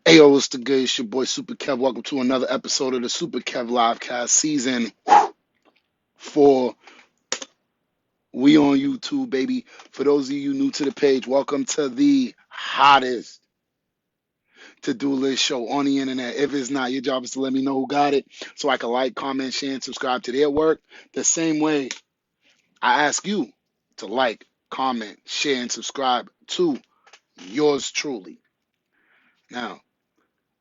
Ayo, what's the good? It's your boy SUPERKev. Welcome to another episode of the SUPERKev Livecast Season 4. We on YouTube, baby. For those of you new to the page, welcome to the hottest to-do list show on the internet. If it's not, your job is to let me know who got it so I can like, comment, share, and subscribe to their work. The same way I ask you to like, comment, share, and subscribe to yours truly. Now,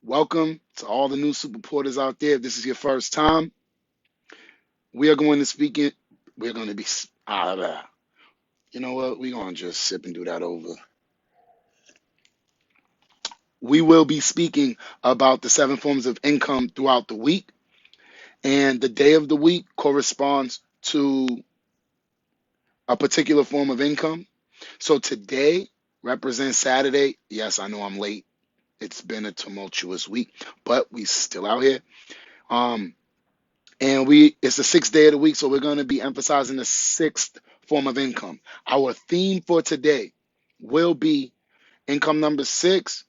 welcome to all the new super porters out there. If this is your first time, we are going to speak it. We're going to be, you know what? We're going to just sip and do that over. We will be speaking about the 7 forms of income throughout the week. And the day of the week corresponds to a particular form of income. So today represents Saturday. Yes, I know I'm late. It's been a tumultuous week, but we still out here. And it's the 6th day of the week, so we're going to be emphasizing the 6th form of income. Our theme for today will be income number 6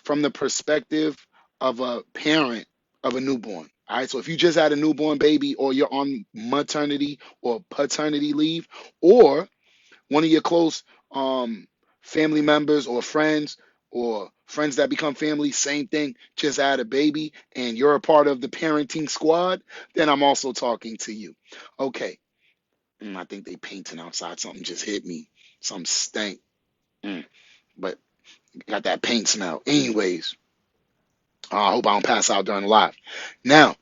from the perspective of a parent of a newborn. All right, so if you just had a newborn baby, or you're on maternity or paternity leave, or one of your close family members or friends that become family, same thing, just had a baby and you're a part of the parenting squad, then I'm also talking to you. Okay. I think they painting outside. Something just hit me. Some stank. But got that paint smell. Anyways, I hope I don't pass out during the live. Now,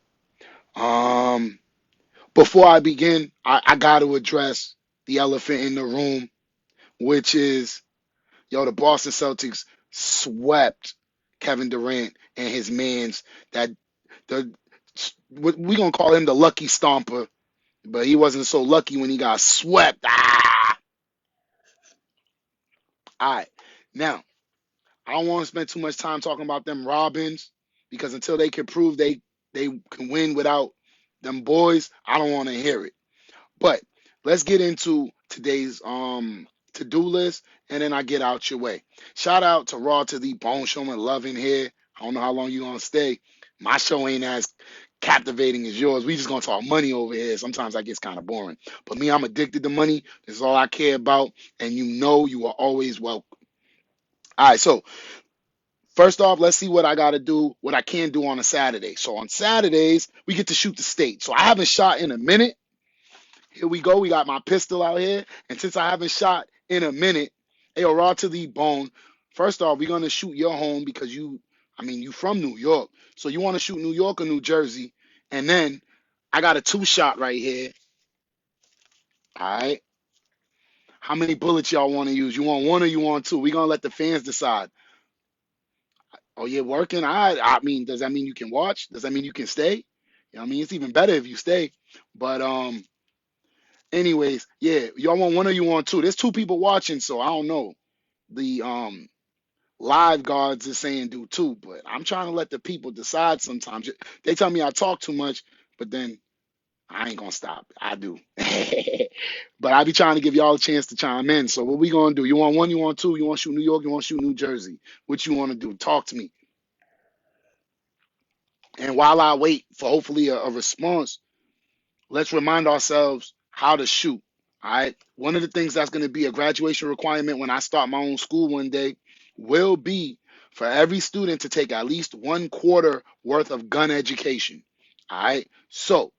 before I begin, I got to address the elephant in the room, which is, the Boston Celtics swept Kevin Durant and his mans. We gonna call him the lucky stomper, but he wasn't so lucky when he got swept. All right, now I don't want to spend too much time talking about them Robins, because until they can prove they can win without them boys, I don't want to hear it. But let's get into today's to-do list, and then I get out your way. Shout out to Raw to the Bone, showing love in here. I don't know how long you gonna stay. My show ain't as captivating as yours. We just gonna talk money over here. Sometimes that gets kind of boring. But me, I'm addicted to money. This is all I care about, and you are always welcome. All right, so first off, let's see what I got to do, what I can do on a Saturday. So on Saturdays, we get to shoot the state. So I haven't shot in a minute. Here we go. We got my pistol out here. And since I haven't shot in a minute, Raw to the Bone. First off, we're going to shoot your home because you from New York. So you want to shoot New York or New Jersey. And then I got a 2-shot right here. All right. How many bullets y'all want to use? You want 1 or you want 2? We're going to let the fans decide. Oh, you're working? I mean, does that mean you can watch? Does that mean you can stay? It's even better if you stay. But anyways, yeah, y'all want 1 or you want 2? There's 2 people watching, so I don't know. The live guards is saying do 2, but I'm trying to let the people decide sometimes. They tell me I talk too much, but then I ain't gonna stop. I do. But I be trying to give y'all a chance to chime in. So what we gonna do? You want 1, you want 2, you want to shoot New York, you want to shoot New Jersey? What you want to do? Talk to me. And while I wait for hopefully a response, let's remind ourselves how to shoot. All right. One of the things that's going to be a graduation requirement when I start my own school one day will be for every student to take at least 1/4 worth of gun education. All right. So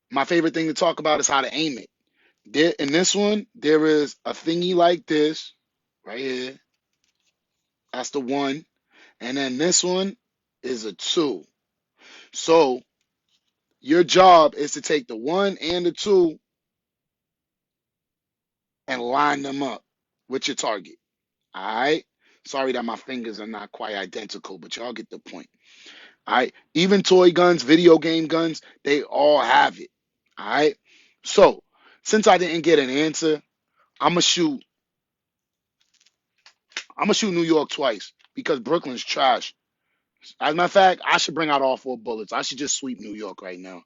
my favorite thing to talk about is how to aim it. In this one, there is a thingy like this right here. That's the 1. And then this one is a 2. So your job is to take the 1 and the 2 and line them up with your target. All right. Sorry that my fingers are not quite identical, but y'all get the point. All right. Even toy guns, video game guns, they all have it. All right. So since I didn't get an answer, I'm gonna shoot New York twice because Brooklyn's trash. As a matter of fact, I should bring out all 4 bullets. I should just sweep New York right now.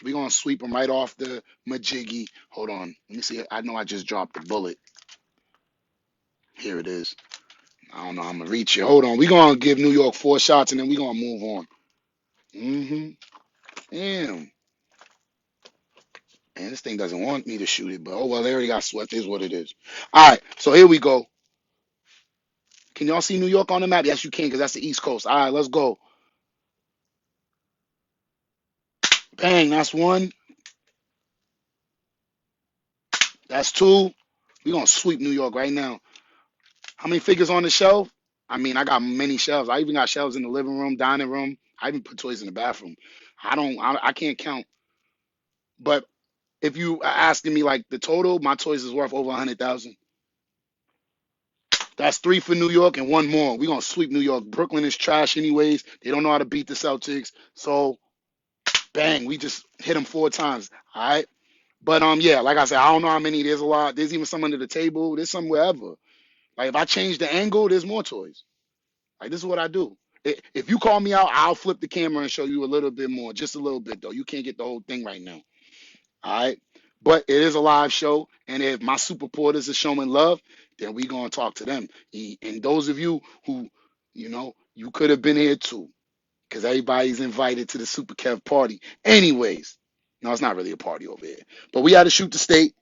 We're gonna sweep them right off the majiggy. Hold on. Let me see. I know I just dropped the bullet. Here it is. I don't know. I'm gonna reach you. Hold on. We're gonna give New York 4 shots and then we're gonna move on. Damn. Man, this thing doesn't want me to shoot it, but oh well, they already got swept. Is what it is. All right, so here we go. Can y'all see New York on the map? Yes, you can, because that's the East Coast. All right, let's go. Bang, that's one. That's two. We're gonna sweep New York right now. How many figures on the shelf? I mean, I got many shelves. I even got shelves in the living room, dining room. I even put toys in the bathroom. I can't count. But if you are asking me like the total, my toys is worth over 100,000. That's three for New York and one more. We're gonna sweep New York. Brooklyn is trash anyways. They don't know how to beat the Celtics. So bang, we just hit them 4 times. All right. But yeah, like I said, I don't know how many. There's a lot. There's even some under the table. There's some wherever. Like if I change the angle, there's more toys. Like this is what I do. If you call me out, I'll flip the camera and show you a little bit more, just a little bit though. You can't get the whole thing right now. All right. But it is a live show, and if my super porters are showing love, then we gonna talk to them. And those of you who, you could have been here too, because everybody's invited to the Super Kev party. Anyways, no, it's not really a party over here, but we had to shoot the state.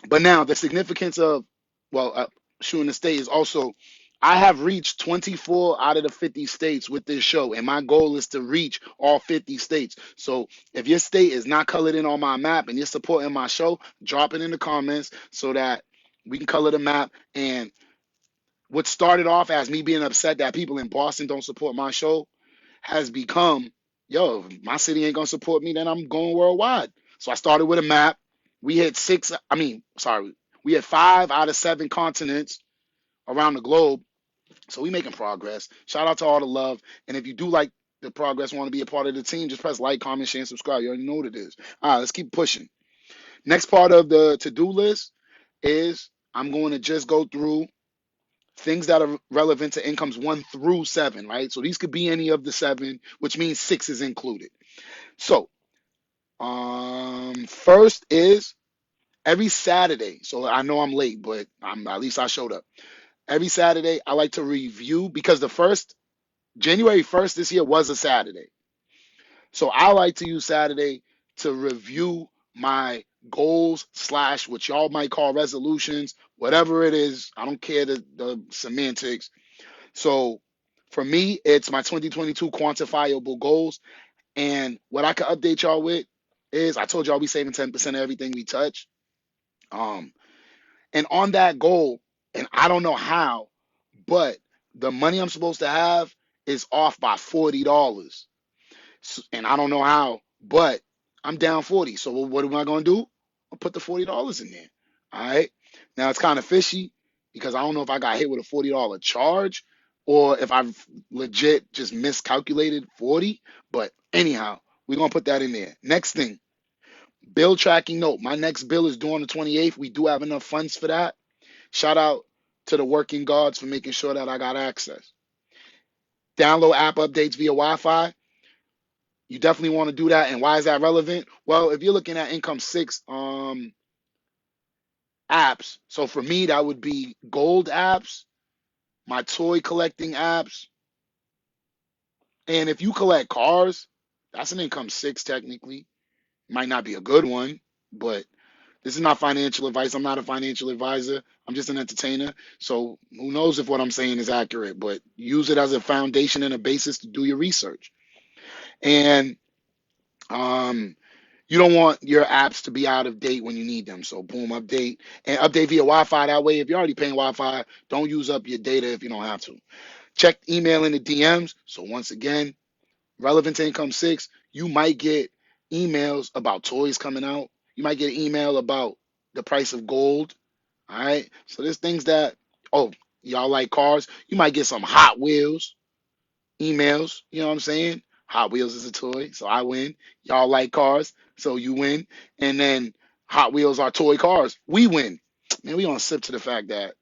But now the significance of, well, shooting the state is also, I have reached 24 out of the 50 states with this show, and my goal is to reach all 50 states. So if your state is not colored in on my map and you're supporting my show, drop it in the comments so that we can color the map. And what started off as me being upset that people in Boston don't support my show has become, yo, if my city ain't gonna support me, then I'm going worldwide. So I started with a map. We had we had 5 out of 7 continents around the globe. So we making progress. Shout out to all the love. And if you do like the progress, want to be a part of the team, just press like, comment, share, and subscribe. You already know what it is. All right, let's keep pushing. Next part of the to-do list is I'm going to just go through things that are relevant to incomes 1 through 7, right? So these could be any of the 7, which means 6 is included. So, first is every Saturday. So I know I'm late, but at least I showed up. Every Saturday, I like to review because the first January 1st this year was a Saturday. So I like to use Saturday to review my goals slash what y'all might call resolutions, whatever it is. I don't care the semantics. So for me, it's my 2022 quantifiable goals. And what I can update y'all with is I told y'all we saving 10% of everything we touch. Um, and on that goal, and I don't know how, but the money I'm supposed to have is off by $40. And I don't know how, but I'm down 40. So what am I going to do? I'll put the $40 in there. All right. Now it's kind of fishy because I don't know if I got hit with a $40 charge or if I've legit just miscalculated 40. But anyhow, we're going to put that in there. Next thing, bill tracking note. My next bill is due on the 28th. We do have enough funds for that. Shout out to the working guards for making sure that I got access. Download app updates via Wi-Fi. You definitely want to do that. And why is that relevant? Well, if you're looking at income 6 apps, so for me, that would be gold apps, my toy collecting apps. And if you collect cars, that's an income 6 technically. Might not be a good one, but this is not financial advice. I'm not a financial advisor. I'm just an entertainer. So who knows if what I'm saying is accurate, but use it as a foundation and a basis to do your research. And um, you don't want your apps to be out of date when you need them. So boom, update and update via Wi-Fi. That way, if you're already paying Wi-Fi, don't use up your data if you don't have to. Check email in the DMs. So once again, relevant to income 6, you might get emails about toys coming out. You might get an email about the price of gold. All right. So there's things that, oh, y'all like cars. You might get some Hot Wheels emails. You know what I'm saying? Hot Wheels is a toy, so I win. Y'all like cars, so you win. And then Hot Wheels are toy cars. We win. Man, we gonna sip to the fact that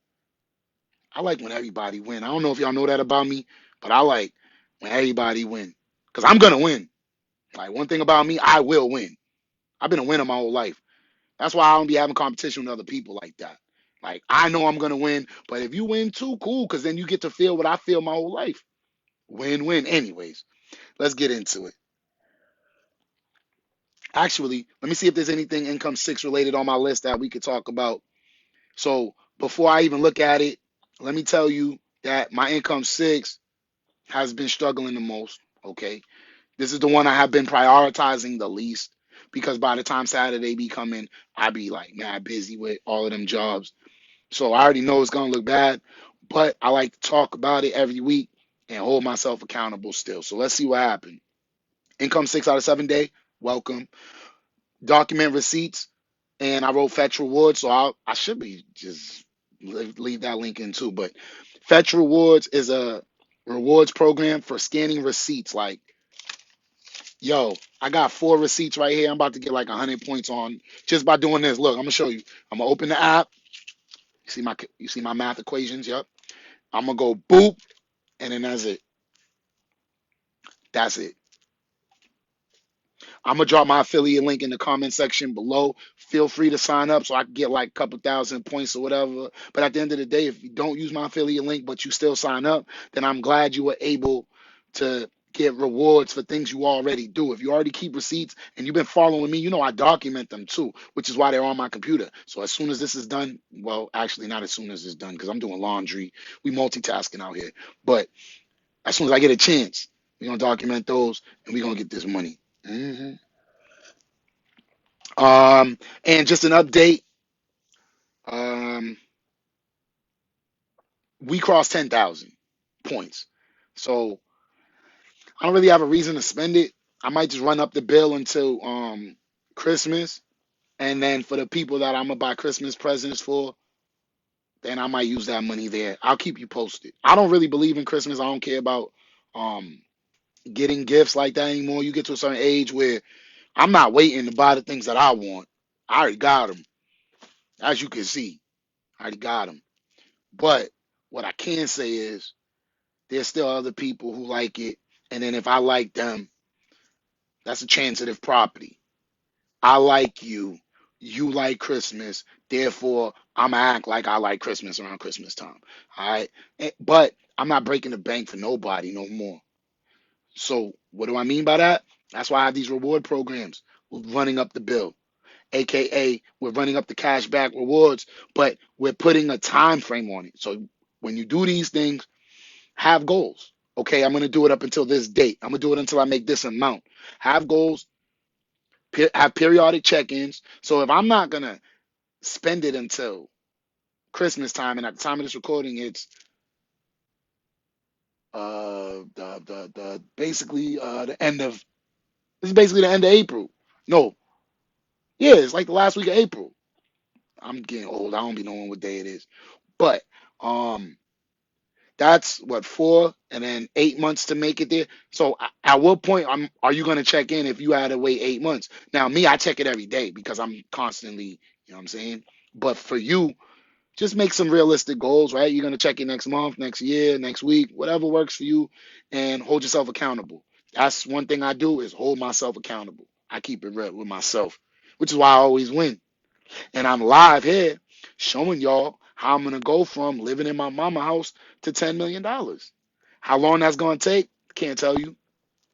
I like when everybody win. I don't know if y'all know that about me, but I like when everybody win. Because I'm gonna win. Like one thing about me, I will win. I've been a winner my whole life. That's why I don't be having competition with other people like that. Like, I know I'm gonna win, but if you win too, cool, because then you get to feel what I feel my whole life. Win-win. Anyways, let's get into it. Actually, let me see if there's anything income six related on my list that we could talk about. So before I even look at it, let me tell you that my income six has been struggling the most. Okay. This is the one I have been prioritizing the least because by the time Saturday be coming, I be like mad busy with all of them jobs. So I already know it's gonna look bad, but I like to talk about it every week and hold myself accountable still. So let's see what happened. Income 6 out of 7 day, welcome. Document receipts, and I wrote fetch rewards. So I should be just leave that link in too. But fetch rewards is a rewards program for scanning receipts. Like, yo, I got 4 receipts right here. I'm about to get like 100 points on just by doing this. Look, I'm gonna show you. I'm gonna open the app. You see my math equations. Yep. I'm gonna go boop, and then that's it. That's it. I'm gonna drop my affiliate link in the comment section below. Feel free to sign up so I can get like a couple thousand points or whatever. But at the end of the day, if you don't use my affiliate link but you still sign up, then I'm glad you were able to get rewards for things you already do. If you already keep receipts and you've been following me, you know I document them too, which is why they're on my computer. So as soon as this is done, well, actually not as soon as it's done because I'm doing laundry. We multitasking out here. But as soon as I get a chance, we're gonna document those and we're gonna get this money. Mhm. And just an update. Um, we crossed 10,000 points. So I don't really have a reason to spend it. I might just run up the bill until Christmas. And then for the people that I'm gonna buy Christmas presents for, then I might use that money there. I'll keep you posted. I don't really believe in Christmas. I don't care about um getting gifts like that anymore. You get to a certain age where I'm not waiting to buy the things that I want. I already got them. As you can see, I already got them. But what I can say is there's still other people who like it. And then if I like them, that's a transitive property. I like you. You like Christmas. Therefore, I'm going to act like I like Christmas around Christmas time. All right. But I'm not breaking the bank for nobody no more. So, what do I mean by that? That's why I have these reward programs running up the bill, aka we're running up the cashback rewards, but we're putting a time frame on it. So when you do these things, have goals. Okay, I'm going to do it up until this date. I'm going to do it until I make this amount. Have goals, have periodic check-ins. So if I'm not going to spend it until Christmas time, and at the time of this recording, it's the basically the end of this is basically the end of April. No, yeah, it's like the last week of April. I'm getting old. I don't be knowing what day it is. But um that's what 4 and then 8 months to make it there. So at what point are you going to check in if you had to wait 8 months? Now, me, I check it every day because I'm constantly, you know what I'm saying? But for you, just make some realistic goals, right? You're going to check it next month, next year, next week, whatever works for you, and hold yourself accountable. That's one thing I do is hold myself accountable. I keep it real with myself, which is why I always win. And I'm live here showing y'all how I'm gonna go from living in my mama house to $10 million. How long that's gonna take, can't tell you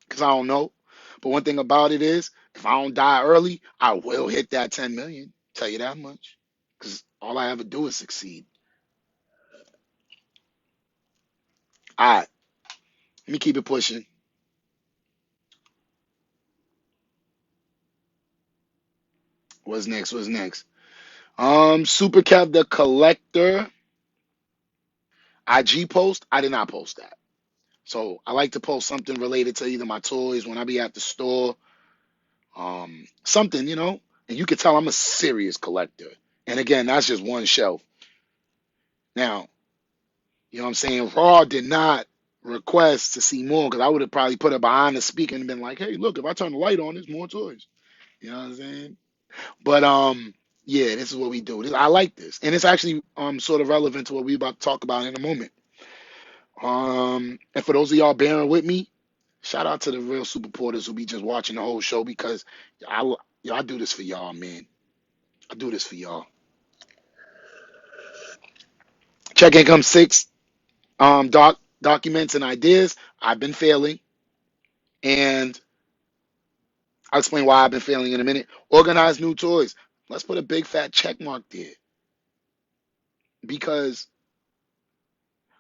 because I don't know. But one thing about it is, if I don't die early, I will hit that 10 million. Tell you that much. Because all I ever do is succeed. All right, let me keep it pushing. What's next? What's next? SUPERKev the collector IG post. I did not post that. So I like to post something related to either my toys when I be at the store, something, and you can tell I'm a serious collector. And again, that's just one shelf. Now, you know what I'm saying? Raw did not request to see more because I would have probably put it behind the speaker and been like, hey, look, if I turn the light on, there's more toys. You know what I'm saying? But yeah, this is what we do. I like this. And it's actually sort of relevant to what we about to talk about in a moment. And for those of y'all bearing with me, shout out to the real super porters who be just watching the whole show because I do this for y'all, man. I do this for y'all. Check income 6 documents and ideas. I've been failing, and I'll explain why I've been failing in a minute. Organize new toys. Let's put a big fat check mark there, because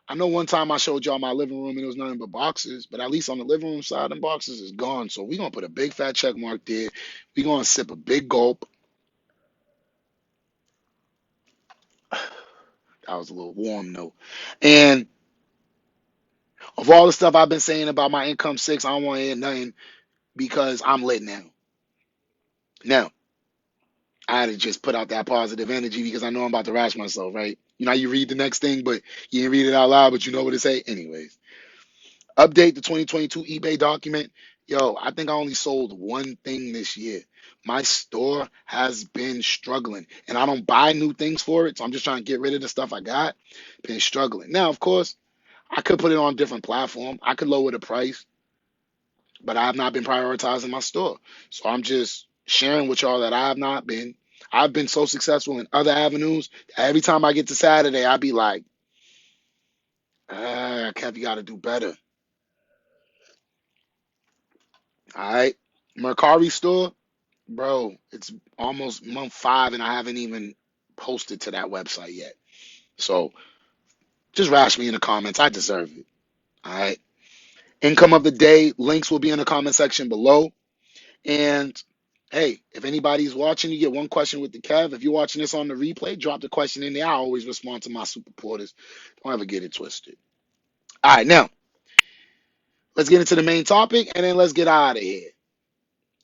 I know one time I showed y'all my living room and it was nothing but boxes, but at least on the living room side, them boxes is gone. So we're gonna put a big fat check mark there. We're gonna sip a big gulp. That was a little warm though. And of all the stuff I've been saying about my income 6, I don't want to hear nothing because I'm lit now. Now, I had to just put out that positive energy because I know I'm about to rash myself, right? You know, you read the next thing, but you didn't read it out loud, but you know what to say. Anyways, update the 2022 eBay document. Yo, I think I only sold one thing this year. My store has been struggling, and I don't buy new things for it, so I'm just trying to get rid of the stuff I got. Been struggling. Now, of course, I could put it on a different platform. I could lower the price, but I have not been prioritizing my store. So I'm just sharing with y'all that I have not been. I've been so successful in other avenues that every time I get to Saturday, I be like, Kev, you got to do better. All right. Mercari store, bro, it's almost month 5 and I haven't even posted to that website yet. So just rash me in the comments. I deserve it. All right. Income of the day, links will be in the comment section below. And hey, if anybody's watching, you get one question with the Kev. If you're watching this on the replay, drop the question in there. I always respond to my super porters. Don't ever get it twisted. All right, now let's get into the main topic and then let's get out of here.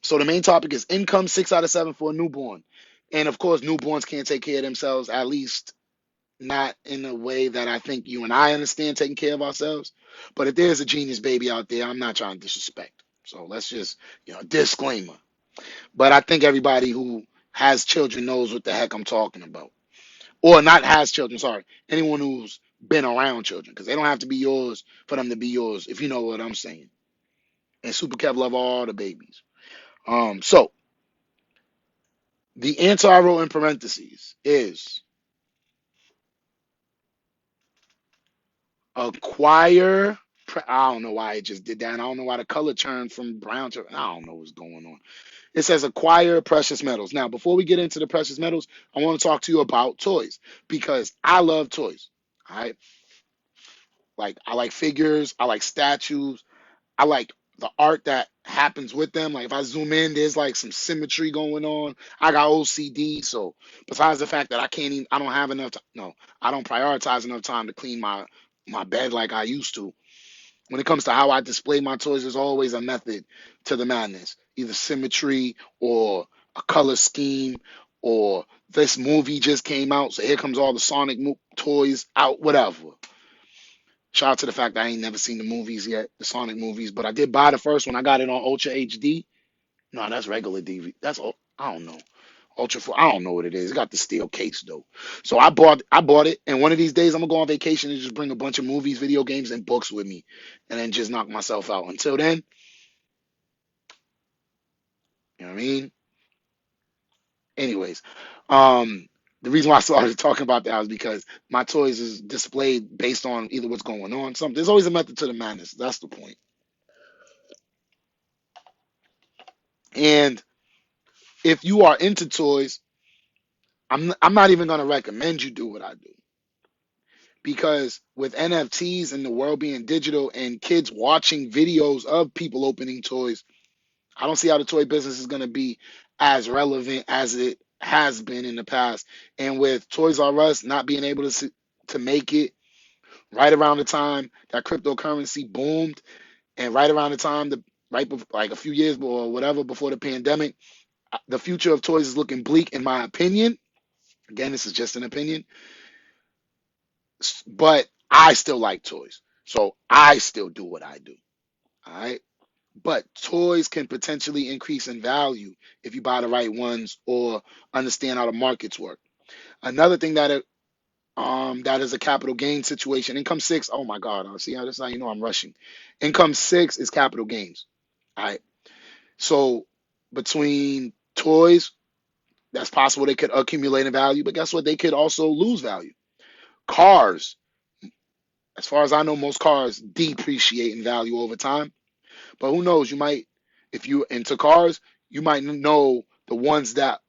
So the main topic is income 6 out of 7 for a newborn. And of course, newborns can't take care of themselves, at least not in a way that I think you and I understand taking care of ourselves. But if there's a genius baby out there, I'm not trying to disrespect. So let's just, disclaimer. But I think everybody who has children knows what the heck I'm talking about. Or not has children, sorry. Anyone who's been around children, because they don't have to be yours for them to be yours, if you know what I'm saying. And Super Kev love all the babies. So the answer I wrote in parentheses is acquire. I don't know why it just did that. And I don't know why the color turned from brown to. I don't know what's going on. It says acquire precious metals. Now, before we get into the precious metals, I want to talk to you about toys because I love toys. All right. Like, I like figures, I like statues, I like the art that happens with them. Like, if I zoom in, there's like some symmetry going on. I got OCD. So, besides the fact that I don't have enough, no, I don't prioritize enough time to clean my bed like I used to. When it comes to how I display my toys, there's always a method to the madness. Either symmetry or a color scheme or this movie just came out, so here comes all the Sonic toys out, whatever. Shout out to the fact that I ain't never seen the movies yet, the Sonic movies, but I did buy the first one. I got it on Ultra HD. No, that's regular DVD. I don't know. Ultra 4. I don't know what it is. It got the steel case though. So I bought it, and one of these days I'm gonna go on vacation and just bring a bunch of movies, video games, and books with me, and then just knock myself out. Until then, you know what I mean? Anyways, the reason why I started talking about that was because my toys is displayed based on either what's going on. Something there's always a method to the madness. That's the point. And if you are into toys, I'm not even gonna recommend you do what I do because with NFTs and the world being digital and kids watching videos of people opening toys, I don't see how the toy business is gonna be as relevant as it has been in the past. And with Toys R Us not being able to make it right around the time that cryptocurrency boomed, and right around the time like a few years or whatever before the pandemic, the future of toys is looking bleak in my opinion. Again, this is just an opinion, but I still like toys. So I still do what I do. All right. But toys can potentially increase in value if you buy the right ones or understand how the markets work. Another thing that is a capital gain situation. Income 6. Oh my God. See how this how you know I'm rushing. Income 6 is capital gains. All right. So between toys, that's possible they could accumulate in value, but guess what? They could also lose value. Cars. As far as I know, most cars depreciate in value over time. But who knows? You might, if you into cars, you might know the ones that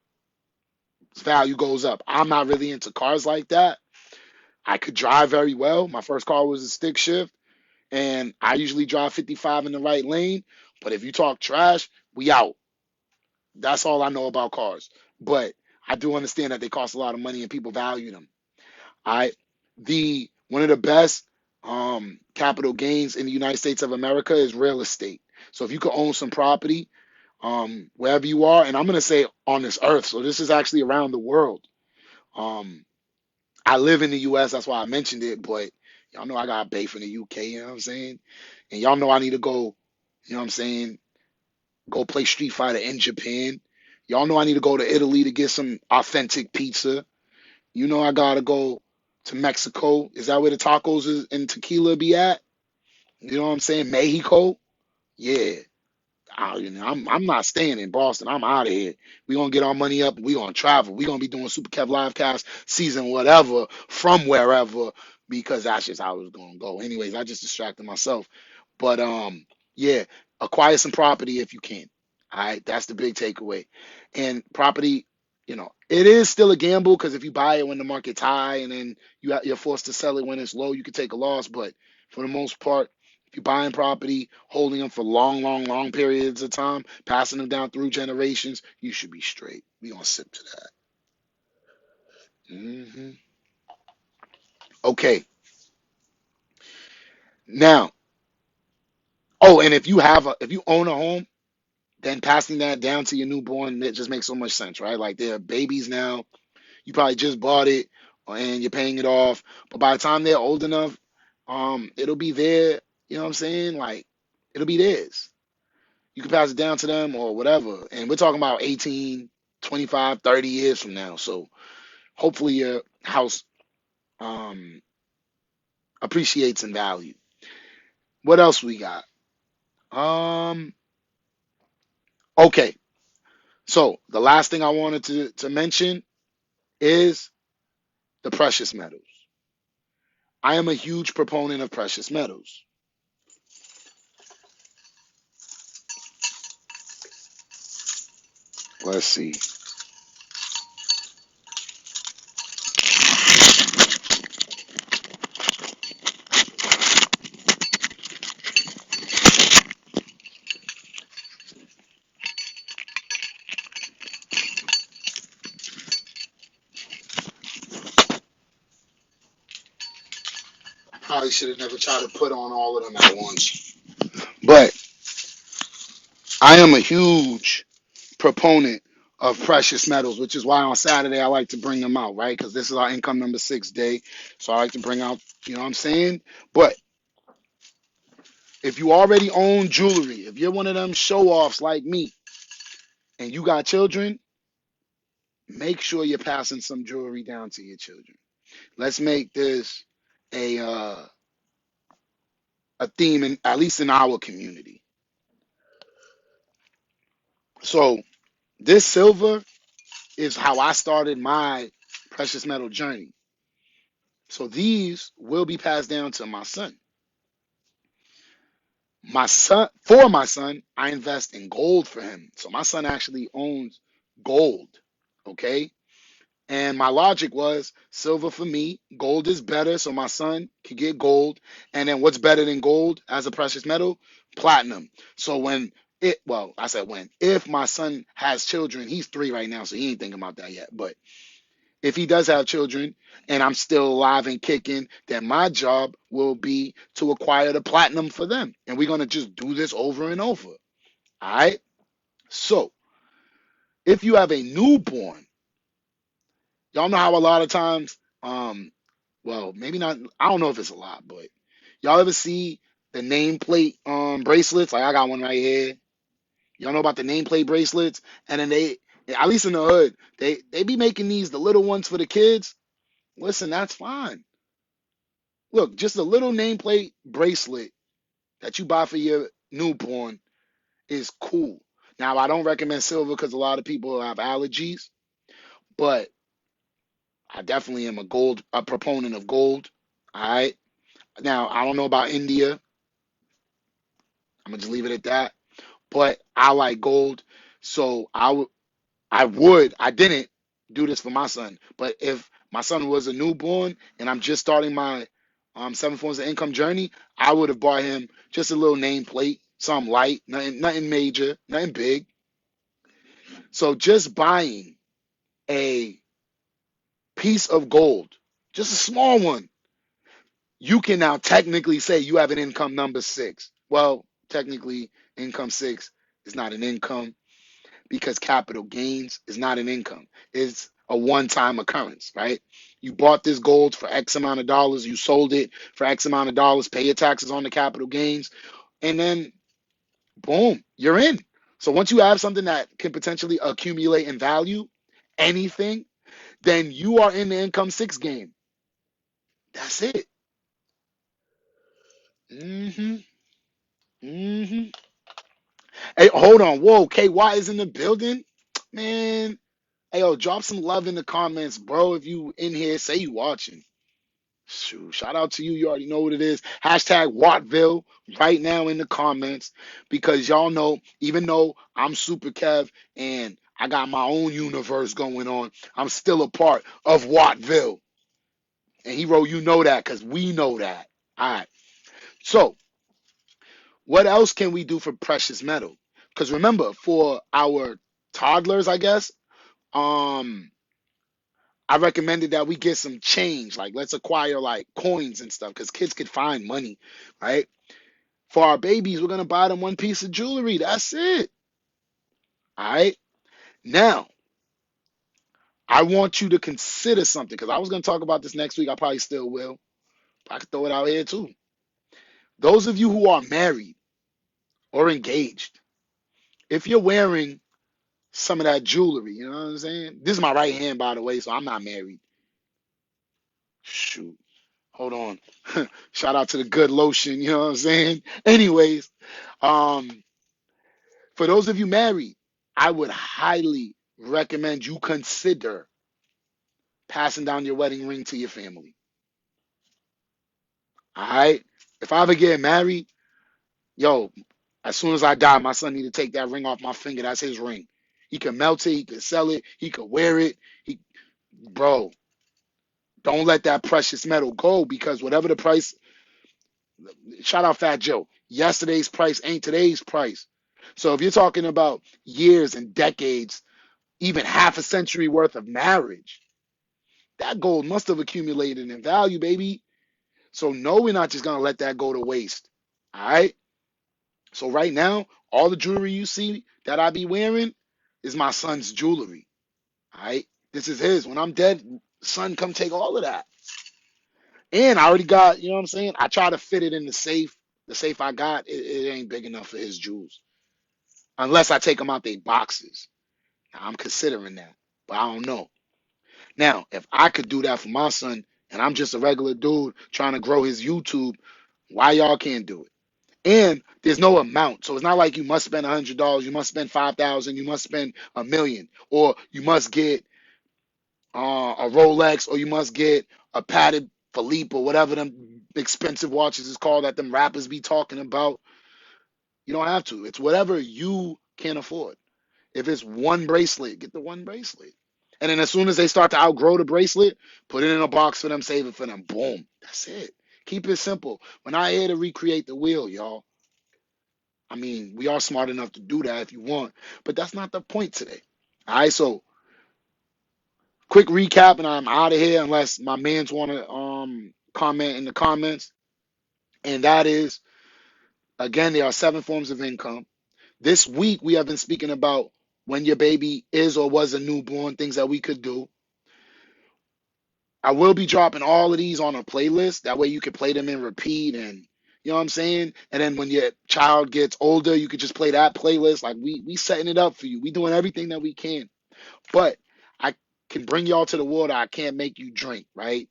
value goes up. I'm not really into cars like that. I could drive very well. My first car was a stick shift, and I usually drive 55 in the right lane. But if you talk trash, we out. That's all I know about cars. But I do understand that they cost a lot of money and people value them. I the one of the best capital gains in the United States of America is real estate. So if you could own some property wherever you are, and I'm gonna say on this earth, so this is actually around the world. Um, I live in the U.S., that's why I mentioned it, but y'all know I got a bay from the UK, you know what I'm saying? And y'all know I need to go, you know what I'm saying, go play Street Fighter in Japan. Y'all know I need to go to Italy to get some authentic pizza. You know I gotta go to Mexico. Is that where the tacos and tequila be at? You know what I'm saying? Mexico? Yeah. I'm not staying in Boston. I'm out of here. We gonna get our money up. We gonna travel. We gonna be doing Super Kev Livecast season whatever from wherever because that's just how it's gonna go. Anyways, I just distracted myself. But yeah, acquire some property if you can. All right, that's the big takeaway. And property, it is still a gamble because if you buy it when the market's high and then you're forced to sell it when it's low, you could take a loss. But for the most part, if you're buying property, holding them for long, long, long periods of time, passing them down through generations, you should be straight. We gonna sip to that. Okay. Now, oh, and if you own a home, then passing that down to your newborn, it just makes so much sense, right? Like they're babies now. You probably just bought it and you're paying it off, but by the time they're old enough, it'll be there. You know what I'm saying? Like it'll be theirs. You can pass it down to them or whatever. And we're talking about 18, 25, 30 years from now. So hopefully your house um, appreciates in value. What else we got? Um, okay. So the last thing I wanted to mention is the precious metals. I am a huge proponent of precious metals. Let's see. Probably should have never tried to put on all of them at once. But I am a huge proponent of precious metals, which is why on Saturday I like to bring them out, right? Because this is our income number 6 day. So I like to bring out, you know what I'm saying? But if you already own jewelry, if you're one of them show offs like me and you got children, make sure you're passing some jewelry down to your children. Let's make this a theme in at least in our community. So this silver is how I started my precious metal journey. So these will be passed down to my son. For my son, I invest in gold for him. So my son actually owns gold. Okay. And my logic was silver for me, gold is better, so my son could get gold. And then what's better than gold as a precious metal? Platinum. So I said when, if my son has children, he's 3 right now, so he ain't thinking about that yet. But if he does have children and I'm still alive and kicking, then my job will be to acquire the platinum for them. And we're going to just do this over and over. All right. So if you have a newborn, y'all know how a lot of times, well, maybe not, I don't know if it's a lot, but y'all ever see the nameplate bracelets? Like I got one right here. Y'all know about the nameplate bracelets? And then at least in the hood, they be making these, the little ones for the kids. Listen, that's fine. Look, just a little nameplate bracelet that you buy for your newborn is cool. Now, I don't recommend silver because a lot of people have allergies, but I definitely am a proponent of gold. All right. Now, I don't know about India. I'm gonna just leave it at that. But I like gold, so I didn't do this for my son. But if my son was a newborn and I'm just starting my seven forms of income journey, I would have bought him just a little nameplate, something light, nothing major, nothing big. So just buying a piece of gold, just a small one, you can now technically say you have an income number six. Well, technically, income six is not an income because capital gains is not an income. It's a one-time occurrence, right? You bought this gold for X amount of dollars, you sold it for X amount of dollars, pay your taxes on the capital gains, and then boom, you're in. So once you have something that can potentially accumulate in value, anything, then you are in the income six game. That's it. hmm hmm Hey, hold on. Whoa, KY is in the building? Man, hey, yo, drop some love in the comments, bro. If you in here, say you watching. Shoot, shout out to you. You already know what it is. Hashtag Wattville right now in the comments because y'all know, even though I'm Super Kev and I got my own universe going on, I'm still a part of Wattville. And Hero, you know that because we know that. All right. So, what else can we do for precious metal? Because remember, for our toddlers, I guess, um, I recommended that we get some change. Like, let's acquire like coins and stuff because kids could find money, right? For our babies, we're gonna buy them one piece of jewelry. That's it. All right. Now, I want you to consider something because I was gonna talk about this next week. I probably still will. I could throw it out here too. Those of you who are married or engaged, if you're wearing some of that jewelry, you know what I'm saying? This is my right hand, by the way, so I'm not married. Shoot. Hold on. Shout out to the good lotion, you know what I'm saying? Anyways, um, for those of you married, I would highly recommend you consider passing down your wedding ring to your family. All right? If I ever get married, yo, as soon as I die, my son need to take that ring off my finger. That's his ring. He can melt it, he can sell it, he can wear it. Bro, don't let that precious metal go because whatever the price, shout out Fat Joe. Yesterday's price ain't today's price. So if you're talking about years and decades, even half a century worth of marriage, that gold must have accumulated in value, baby. So no, we're not just gonna let that go to waste. All right. So right now, all the jewelry you see that I be wearing is my son's jewelry. All right. This is his. When I'm dead, son, come take all of that. And I already got, you know what I'm saying? I try to fit it in the safe. The safe I got, it ain't big enough for his jewels. Unless I take them out they boxes. Now, I'm considering that, but I don't know. Now, if I could do that for my son, and I'm just a regular dude trying to grow his YouTube, why y'all can't do it? And there's no amount, so it's not like you must spend $100, you must spend 5,000, you must spend a million, or you must get a Rolex, or you must get a padded Philippe or whatever them expensive watches is called that them rappers be talking about. You don't have to. It's whatever you can afford. If it's one bracelet, get the one bracelet. And then as soon as they start to outgrow the bracelet, put it in a box for them, save it for them. Boom. That's it. Keep it simple. We're not here to recreate the wheel, y'all. I mean, we are smart enough to do that if you want, but that's not the point today. All right, so quick recap, and I'm out of here unless my mans want to comment in the comments. And that is, again, there are seven forms of income. This week we have been speaking about when your baby is or was a newborn, things that we could do. I will be dropping all of these on a playlist. That way you can play them in repeat and you know what I'm saying? And then when your child gets older, you could just play that playlist. Like we setting it up for you. We doing everything that we can. But I can bring y'all to the water. I can't make you drink, right?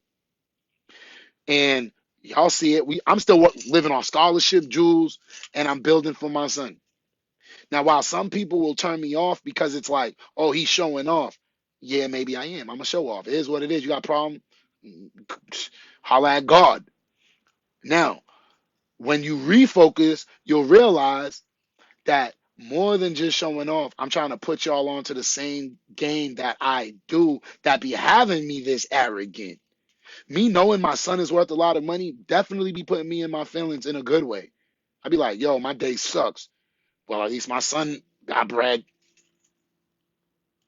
And y'all see it. I'm still living on scholarship, jewels, and I'm building for my son. Now, while some people will turn me off because it's like, oh, he's showing off. Yeah, maybe I am. I'm a show off. It is what it is. You got a problem? Holla at God. Now, when you refocus, you'll realize that more than just showing off, I'm trying to put y'all onto the same game that I do that be having me this arrogant. Me knowing my son is worth a lot of money definitely be putting me in my feelings in a good way. I'd be like, yo, my day sucks. Well, at least my son got bread.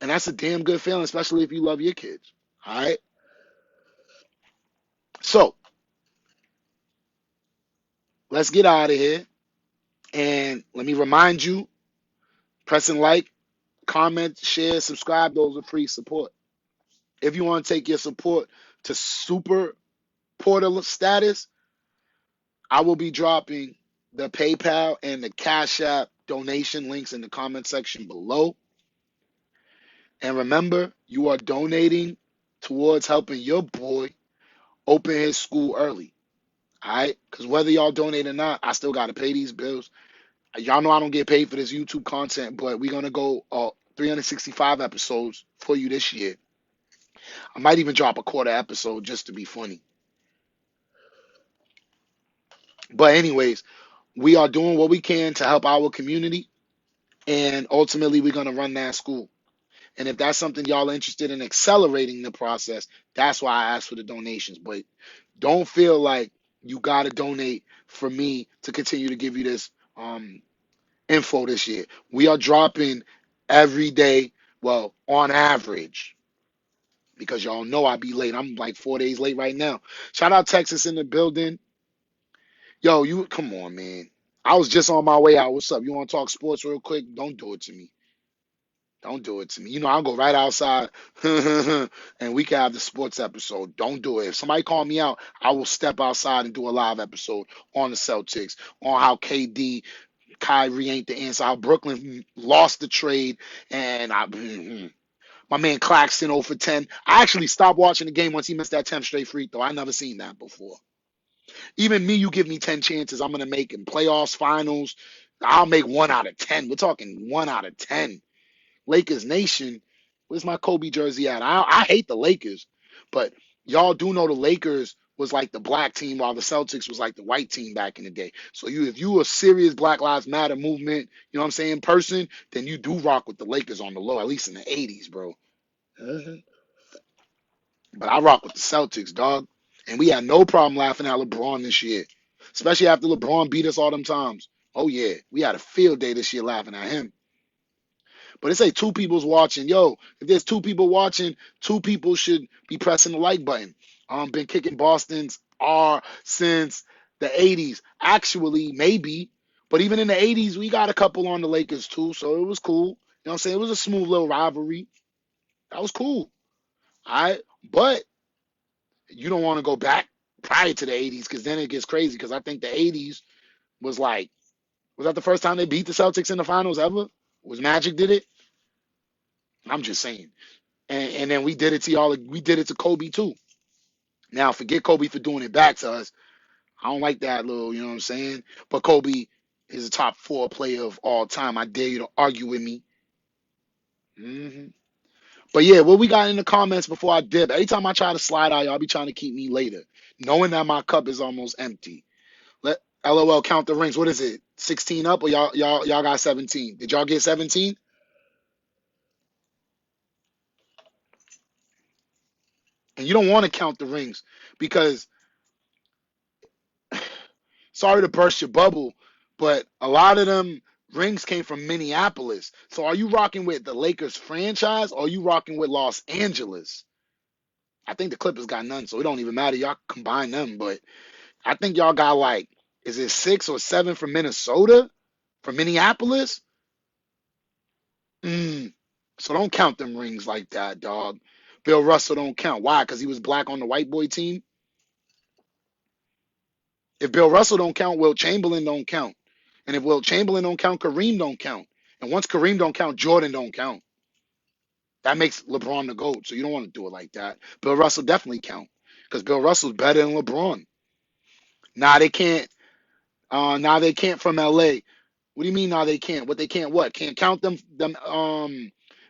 And that's a damn good feeling, especially if you love your kids. All right. So let's get out of here. And let me remind you, pressing like, comment, share, subscribe, those are free support. If you want to take your support to super portal status, I will be dropping the PayPal and the Cash App donation links in the comment section below. And remember, you are donating towards helping your boy open his school early. All right? Because whether y'all donate or not, I still got to pay these bills. Y'all know I don't get paid for this YouTube content, but we're going to go 365 episodes for you this year. I might even drop a quarter episode just to be funny. But anyways, we are doing what we can to help our community, and ultimately we're going to run that school. And if that's something y'all are interested in accelerating the process, that's why I asked for the donations. But don't feel like you got to donate for me to continue to give you this info this year. We are dropping every day, well, on average, because y'all know I be late. I'm like 4 days late right now. Shout out Texas in the building. Yo, you come on, man. I was just on my way out. What's up? You want to talk sports real quick? Don't do it to me. Don't do it to me. You know, I'll go right outside and we can have the sports episode. Don't do it. If somebody call me out, I will step outside and do a live episode on the Celtics, on how KD, Kyrie ain't the answer, how Brooklyn lost the trade, and my man Claxton 0 for 10. I actually stopped watching the game once he missed that 10th straight free throw. I never seen that before. Even me, you give me 10 chances, I'm going to make in playoffs, finals. I'll make 1 out of 10. We're talking 1 out of 10. Lakers Nation. Where's my Kobe jersey at? I hate the Lakers, but y'all do know the Lakers was like the black team while the Celtics was like the white team back in the day. So if you a serious Black Lives Matter movement, you know what I'm saying, person, then you do rock with the Lakers on the low, at least in the 80s, bro. But I rock with the Celtics, dog. And we had no problem laughing at LeBron this year, especially after LeBron beat us all them times. Oh, yeah. We had a field day this year laughing at him. But it say 2 people's watching. Yo, if there's 2 people watching, 2 people should be pressing the like button. Been kicking Boston's R since the 80s. Actually, maybe. But even in the 80s, we got a couple on the Lakers too, so it was cool. You know what I'm saying? It was a smooth little rivalry. That was cool. All right. But you don't want to go back prior to the 80s because then it gets crazy because I think the 80s was like, was that the first time they beat the Celtics in the finals ever? Was Magic did it? I'm just saying. And then we did it to y'all. We did it to Kobe too. Now forget Kobe for doing it back to us. I don't like that little, you know what I'm saying? But Kobe is a top 4 player of all time. I dare you to argue with me. But yeah, what we got in the comments before I dip. Every time I try to slide out, y'all be trying to keep me later, knowing that my cup is almost empty. Let LOL count the rings. What is it? 16 up or y'all got 17? Did y'all get 17? And you don't want to count the rings because sorry to burst your bubble, but a lot of them rings came from Minneapolis. So are you rocking with the Lakers franchise or are you rocking with Los Angeles? I think the Clippers got none, so it don't even matter. Y'all combine them, but I think y'all got like, is it 6 or 7 from Minnesota? From Minneapolis? So don't count them rings like that, dog. Bill Russell don't count. Why? Because he was black on the white boy team? If Bill Russell don't count, Wilt Chamberlain don't count. And if Wilt Chamberlain don't count, Kareem don't count. And once Kareem don't count, Jordan don't count. That makes LeBron the GOAT. So you don't want to do it like that. Bill Russell definitely count. Because Bill Russell's better than LeBron. Now they can't. Now they can't from LA. What do you mean now they can't? What they can't what? Can't count them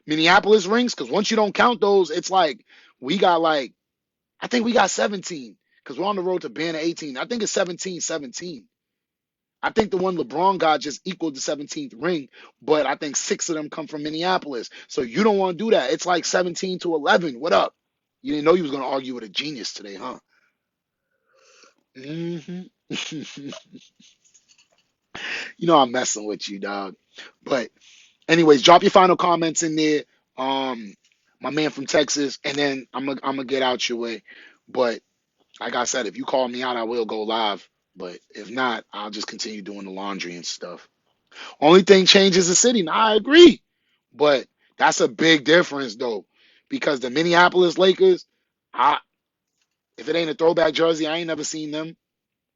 Minneapolis rings? Because once you don't count those, it's like we got like I think we got 17. because we're on the road to banner 18. I think it's 17-17. I think the one LeBron got just equaled the 17th ring, but I think 6 of them come from Minneapolis. So you don't want to do that. It's like 17-11. What up? You didn't know you was going to argue with a genius today, huh? hmm You know I'm messing with you, dog. But anyways, drop your final comments in there. My man from Texas, and then I'm gonna get out your way. But like I said, if you call me out, I will go live. But if not, I'll just continue doing the laundry and stuff. Only thing changes the city. Now, I agree. But that's a big difference though. Because the Minneapolis Lakers, I if it ain't a throwback jersey, I ain't never seen them.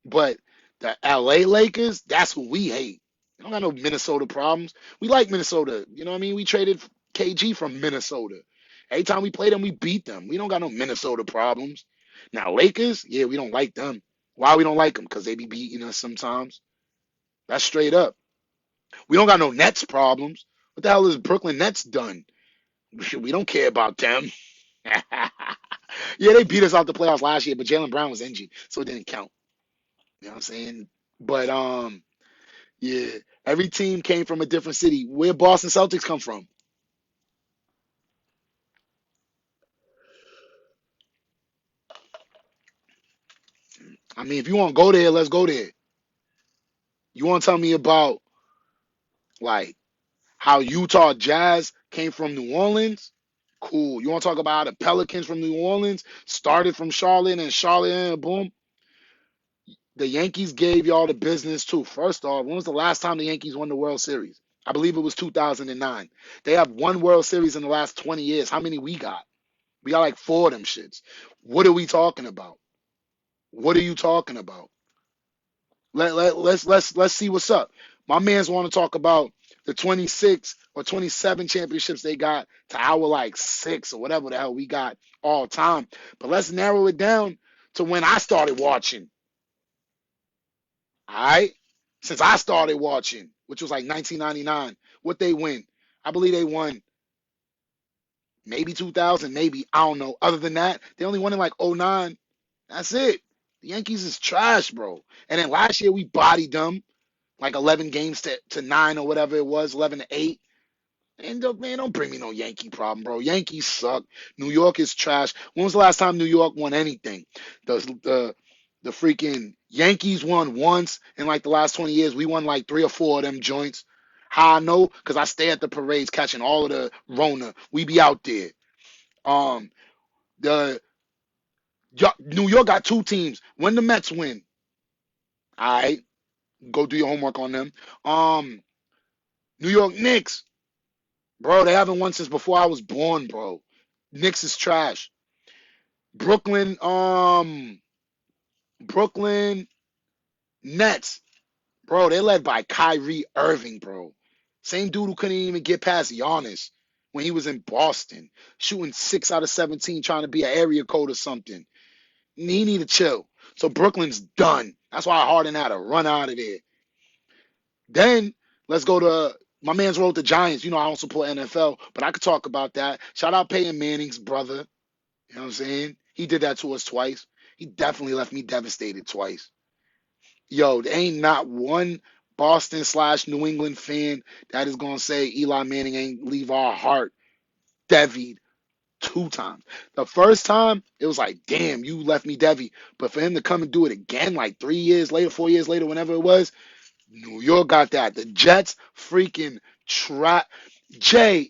But the LA Lakers, that's what we hate. We don't got no Minnesota problems. We like Minnesota. You know what I mean? We traded KG from Minnesota. Every time we play them, we beat them. We don't got no Minnesota problems. Now, Lakers, yeah, we don't like them. Why we don't like them? Because they be beating us sometimes. That's straight up. We don't got no Nets problems. What the hell is Brooklyn Nets done? We don't care about them. Yeah, they beat us out the playoffs last year, but Jalen Brown was injured, so it didn't count. You know what I'm saying? But yeah, every team came from a different city. Where Boston Celtics come from? I mean, if you want to go there, let's go there. You want to tell me about like how Utah Jazz came from New Orleans? Cool. You want to talk about how the Pelicans from New Orleans started from Charlotte and Charlotte and boom? The Yankees gave y'all the business too. First off, when was the last time the Yankees won the World Series? I believe it was 2009. They have one World Series in the last 20 years. How many we got? We got like 4 of them shits. What are we talking about? What are you talking about? Let's see what's up. My man's want to talk about the 26 or 27 championships they got to our like 6 or whatever the hell we got all time. But let's narrow it down to when I started watching. All right? Since I started watching, which was like 1999, what they win? I believe they won maybe 2000, maybe. I don't know. Other than that, they only won in like '09. That's it. The Yankees is trash, bro. And then last year we bodied them like 11 games to 9 or whatever it was, 11 to 8. And man, don't bring me no Yankee problem, bro. Yankees suck. New York is trash. When was the last time New York won anything? The freaking Yankees won once in like the last 20 years. We won like 3 or 4 of them joints. How I know? Because I stay at the parades catching all of the Rona. We be out there. Um, the New York got 2 teams. When the Mets win, all right, go do your homework on them. Um, New York Knicks, bro, they haven't won since before I was born, bro. Knicks is trash. Brooklyn, Brooklyn Nets, bro, they led by Kyrie Irving, bro. Same dude who couldn't even get past Giannis when he was in Boston, shooting 6 out of 17, trying to be an area code or something. He need to chill. So Brooklyn's done. That's why Harden had to run out of there. Then let's go to my man's role with the Giants. You know I don't support NFL, but I could talk about that. Shout out Peyton Manning's brother. You know what I'm saying? He did that to us twice. He definitely left me devastated twice. Yo, there ain't not one Boston slash New England fan that is gonna say Eli Manning ain't leave our heart devied 2 times. The first time, it was like, damn, you left me devy. But for him to come and do it again, like 3 years later, 4 years later, whenever it was, New York got that. The Jets freaking try. Jets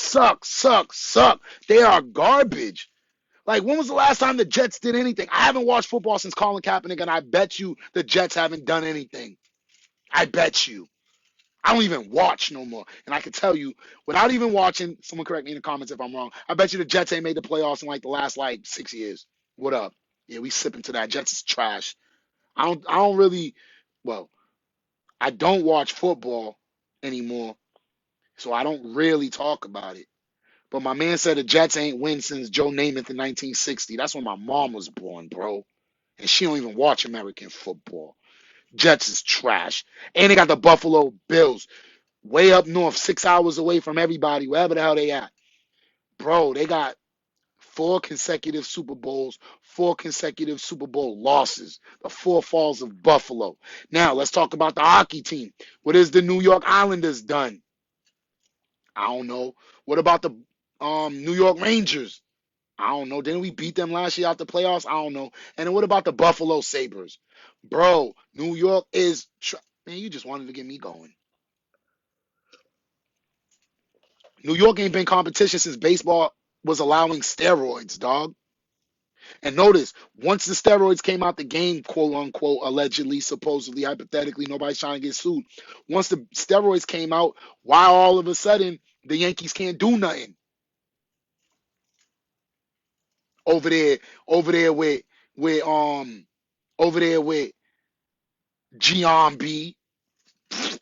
suck. They are garbage. Like, when was the last time the Jets did anything? I haven't watched football since Colin Kaepernick, and I bet you the Jets haven't done anything. I bet you. I don't even watch no more. And I can tell you, without even watching, someone correct me in the comments if I'm wrong, I bet you the Jets ain't made the playoffs in like the last like 6 years. What up? Yeah, we sipping to that. Jets is trash. I don't really, well, I don't watch football anymore, so I don't really talk about it. But my man said the Jets ain't win since Joe Namath in 1960. That's when my mom was born, bro. And she don't even watch American football. Jets is trash. And they got the Buffalo Bills way up north, 6 hours away from everybody, wherever the hell they at. Bro, they got 4 consecutive Super Bowls, 4 consecutive Super Bowl losses, the 4 falls of Buffalo. Now, let's talk about the hockey team. What has the New York Islanders done? I don't know. What about the New York Rangers? I don't know. Didn't we beat them last year out the playoffs? I don't know. And then what about the Buffalo Sabres? Bro, New York is... Man, you just wanted to get me going. New York ain't been competition since baseball was allowing steroids, dog. And notice, once the steroids came out the game, quote unquote, allegedly, supposedly, hypothetically, nobody's trying to get sued. Once the steroids came out, why all of a sudden the Yankees can't do nothing over there, over there with over there with Giambi,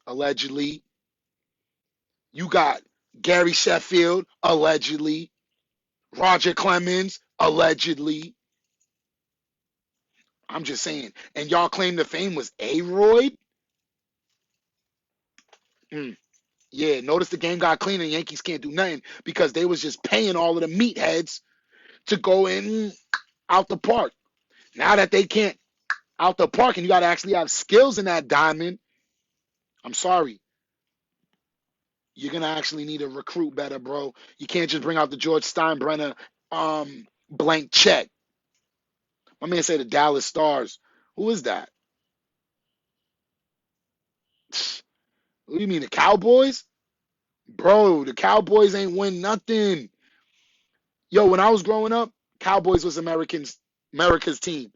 allegedly. You got Gary Sheffield, allegedly. Roger Clemens, allegedly. I'm just saying. And y'all claim the fame was Aroyd? Yeah, notice the game got clean and Yankees can't do nothing because they was just paying all of the meatheads to go in out the park. Now that they can't out the park and you got to actually have skills in that diamond, I'm sorry. You're going to actually need to recruit better, bro. You can't just bring out the George Steinbrenner blank check. My man say the Dallas Stars. Who is that? What do you mean, the Cowboys? Bro, the Cowboys ain't win nothing. Yo, when I was growing up, Cowboys was America's team.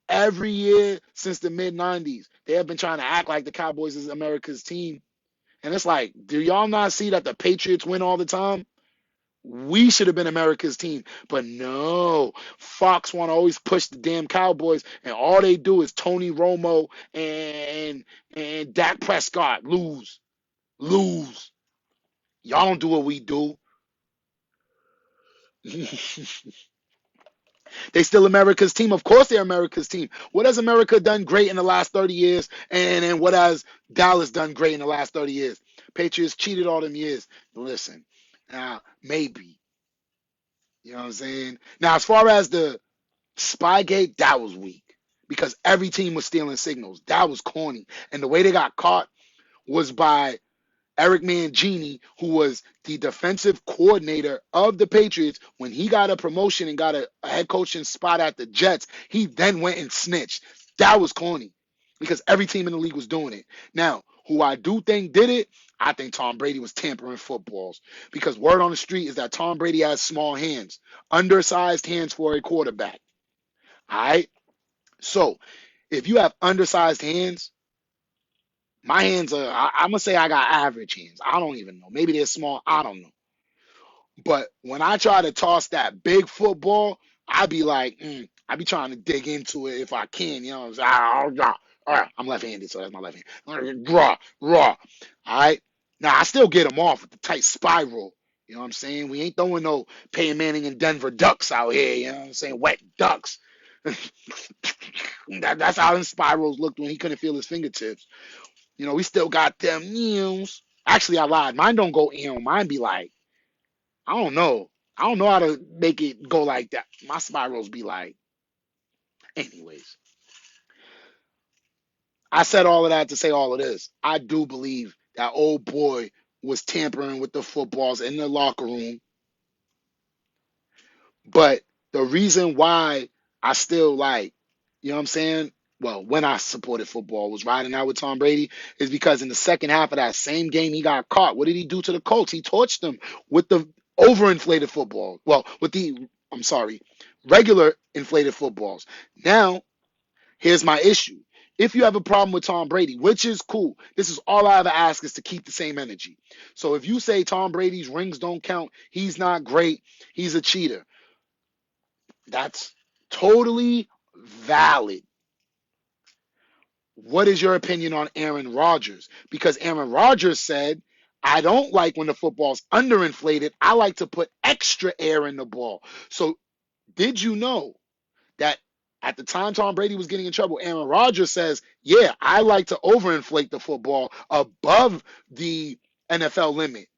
Every year since the mid-90s, they have been trying to act like the Cowboys is America's team. And it's like, do y'all not see that the Patriots win all the time? We should have been America's team. But no, Fox want to always push the damn Cowboys, and all they do is Tony Romo and Dak Prescott lose. Y'all don't do what we do. They still America's team. Of course they're America's team. What has America done great in the last 30 years? And what has Dallas done great in the last 30 years? Patriots cheated all them years. Listen, now, maybe. You know what I'm saying? Now, as far as the Spygate, that was weak. Because every team was stealing signals. That was corny. And the way they got caught was by Eric Mangini, who was the defensive coordinator of the Patriots. When he got a promotion and got a head coaching spot at the Jets, he then went and snitched. That was corny because every team in the league was doing it. Now, who I do think did it, I think Tom Brady was tampering footballs because word on the street is that Tom Brady has small hands, undersized hands for a quarterback. All right? So, if you have undersized hands, my hands are, I'm going to say I got average hands. I don't even know. Maybe they're small. I don't know. But when I try to toss that big football, I be like, I be trying to dig into it if I can. You know what I'm saying? All right, I'm left-handed, so that's my left hand. Raw. All right? Now, I still get them off with the tight spiral. You know what I'm saying? We ain't throwing no Peyton Manning and Denver Ducks out here. You know what I'm saying? Wet ducks. That's how them spirals looked when he couldn't feel his fingertips. You know, we still got them news. Actually, I lied. Mine don't go in. Mine be like, I don't know. I don't know how to make it go like that. My spirals be like, anyways. I said all of that to say all of this. I do believe that old boy was tampering with the footballs in the locker room. But the reason why I still like, you know what I'm saying? Well, when I supported football, was riding out with Tom Brady, is because in the second half of that same game, he got caught. What did he do to the Colts? He torched them with the overinflated football. Well, with the, I'm sorry, regular inflated footballs. Now, here's my issue. If you have a problem with Tom Brady, which is cool, this is all I ever ask is to keep the same energy. So if you say Tom Brady's rings don't count, he's not great, he's a cheater, that's totally valid. What is your opinion on Aaron Rodgers? Because Aaron Rodgers said, I don't like when the football's underinflated. I like to put extra air in the ball. So did you know that at the time Tom Brady was getting in trouble, Aaron Rodgers says, yeah, I like to overinflate the football above the NFL limit.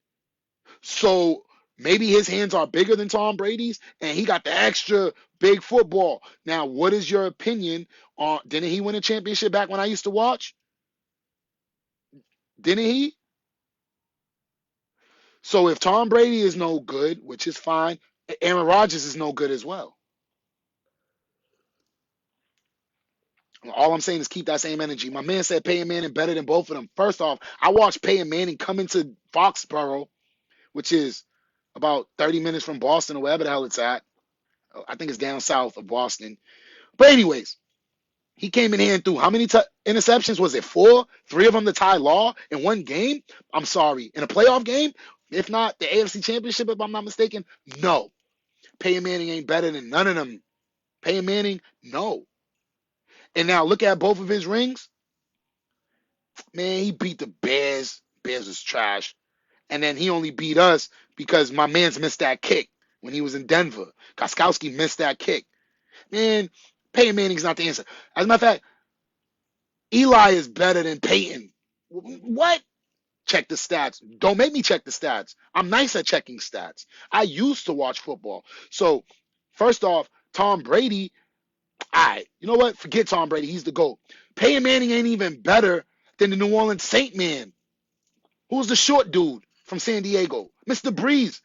So Maybe his hands are bigger than Tom Brady's, and he got the extra big football. Now, what is your opinion on? Didn't he win a championship back when I used to watch? Didn't he? So if Tom Brady is no good, which is fine, Aaron Rodgers is no good as well. All I'm saying is keep that same energy. My man said Peyton Manning better than both of them. First off, I watched Peyton Manning come into Foxborough, which is about 30 minutes from Boston or wherever the hell it's at. I think it's down south of Boston. But anyways, he came in here and threw how many interceptions? Was it 4? 3 of them to Ty Law in one game? I'm sorry. In a playoff game? If not the AFC Championship, if I'm not mistaken? No. Peyton Manning ain't better than none of them. Peyton Manning, no. And now look at both of his rings. Man, he beat the Bears. Bears was trash. And then he only beat us because my man's missed that kick when he was in Denver. Gostkowski missed that kick. Man, Peyton Manning's not the answer. As a matter of fact, Eli is better than Peyton. What? Check the stats. Don't make me check the stats. I'm nice at checking stats. I used to watch football. So, first off, Tom Brady, all right, you know what? Forget Tom Brady. He's the GOAT. Peyton Manning ain't even better than the New Orleans Saint Man. Who's the short dude from San Diego? Mr. Breeze.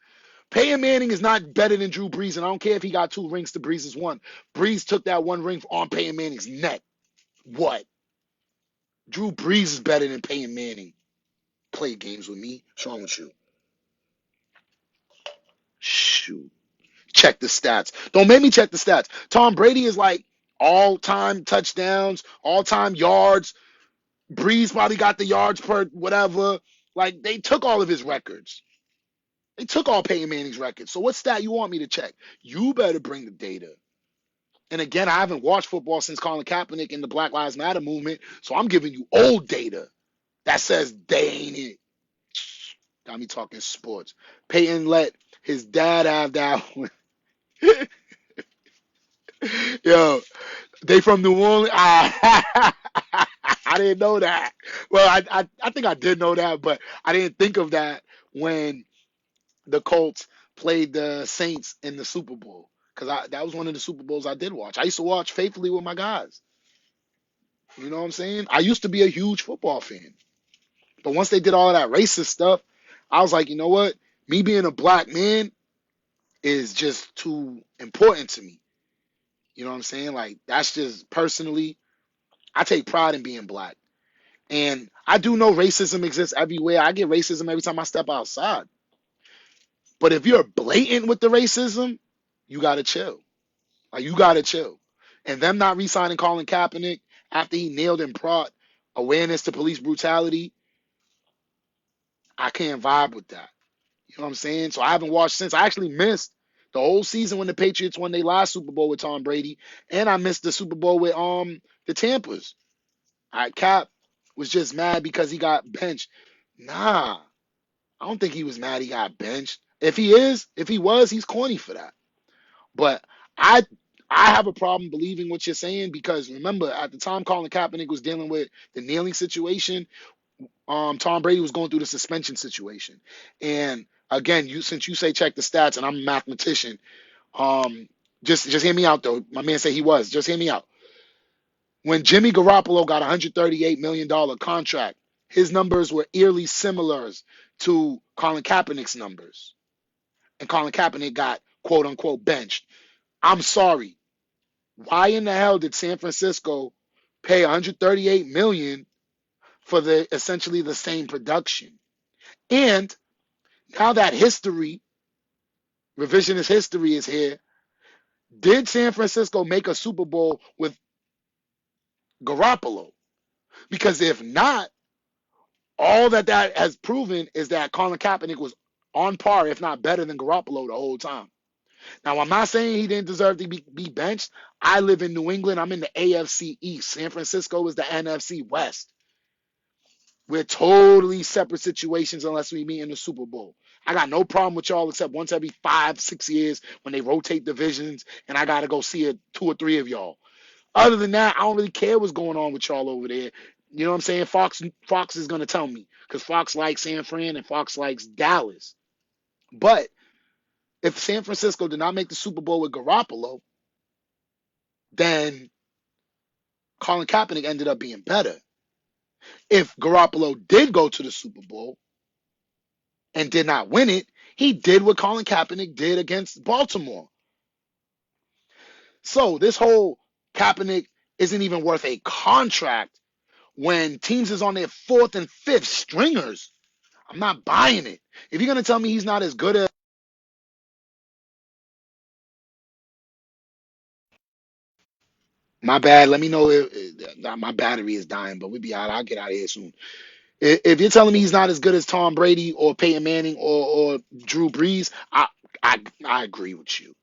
Peyton Manning is not better than Drew Brees, and I don't care if he got 2 rings to Brees' 1. Brees took that 1 ring on Peyton Manning's neck. What? Drew Brees is better than Peyton Manning. Play games with me. What's wrong with you? Shoot. Check the stats. Don't make me check the stats. Tom Brady is like all-time touchdowns, all-time yards. Breeze probably got the yards per whatever. Like, they took all of his records. They took all Peyton Manning's records. So what stat you want me to check? You better bring the data. And again, I haven't watched football since Colin Kaepernick and the Black Lives Matter movement, so I'm giving you old data that says they ain't it. Got me talking sports. Peyton let his dad have that one. Yo, they from New Orleans. I didn't know that. Well, I think I did know that, but I didn't think of that when the Colts played the Saints in the Super Bowl, because that was one of the Super Bowls I did watch. I used to watch faithfully with my guys. You know what I'm saying? I used to be a huge football fan. But once they did all of that racist stuff, I was like, you know what? Me being a black man is just too important to me. You know what I'm saying? Like, that's just personally, I take pride in being black. And I do know racism exists everywhere. I get racism every time I step outside. But if you're blatant with the racism, you got to chill. Like, you got to chill. And them not re-signing Colin Kaepernick after he nailed and brought awareness to police brutality, I can't vibe with that. You know what I'm saying? So I haven't watched since. I actually missed the whole season when the Patriots won their last Super Bowl with Tom Brady, and I missed the Super Bowl with the Tampas. All right, Cap was just mad because he got benched. Nah, I don't think he was mad he got benched. If he was, he's corny for that. But I have a problem believing what you're saying, because remember, at the time Colin Kaepernick was dealing with the kneeling situation, Tom Brady was going through the suspension situation. And again, since you say check the stats, and I'm a mathematician, just hear me out though. My man said he was. Just hear me out. When Jimmy Garoppolo got a $138 million contract, his numbers were eerily similar to Colin Kaepernick's numbers. And Colin Kaepernick got quote unquote benched. I'm sorry. Why in the hell did San Francisco pay $138 million for essentially the same production? And now that revisionist history is here, did San Francisco make a Super Bowl with Garoppolo? Because if not, all that has proven is that Colin Kaepernick was on par, if not better than Garoppolo the whole time. Now, I'm not saying he didn't deserve to be benched. I live in New England. I'm in the AFC East. San Francisco is the NFC West. We're totally separate situations unless we meet in the Super Bowl. I got no problem with y'all except once every 5-6 years when they rotate divisions and I got to go see 2 or 3 of y'all. Other than that, I don't really care what's going on with y'all over there. You know what I'm saying? Fox is going to tell me, because Fox likes San Fran and Fox likes Dallas. But If San Francisco did not make the Super Bowl with Garoppolo, then Colin Kaepernick ended up being better. If Garoppolo did go to the Super Bowl and did not win it, he did what Colin Kaepernick did against Baltimore. So this whole Kaepernick isn't even worth a contract when teams is on their fourth and fifth stringers. I'm not buying it. If you're going to tell me he's not as good as... My bad. Let me know if my battery is dying, but we'll be out. I'll get out of here soon. If you're telling me he's not as good as Tom Brady or Peyton Manning or Drew Brees, I agree with you.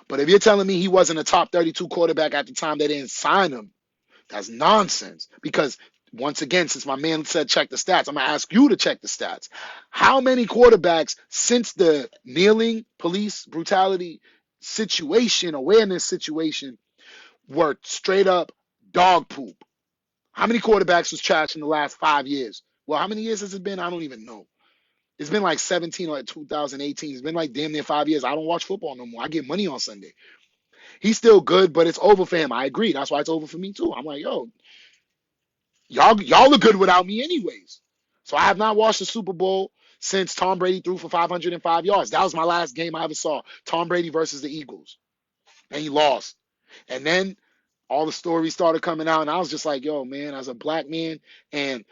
But if you're telling me he wasn't a top 32 quarterback at the time they didn't sign him, that's nonsense. Because once again, since my man said check the stats, I'm going to ask you to check the stats. How many quarterbacks since the kneeling, police brutality situation, awareness situation, were straight up dog poop? How many quarterbacks was trash in the last 5 years? Well, how many years has it been? I don't even know. It's been like 17 or 2018. It's been like damn near 5 years. I don't watch football no more. I get money on Sunday. He's still good, but it's over for him. I agree. That's why it's over for me too. I'm like, yo, y'all are good without me anyways. So I have not watched the Super Bowl since Tom Brady threw for 505 yards. That was my last game I ever saw. Tom Brady versus the Eagles. And he lost. And then all the stories started coming out, and I was just like, yo, man, as a black man and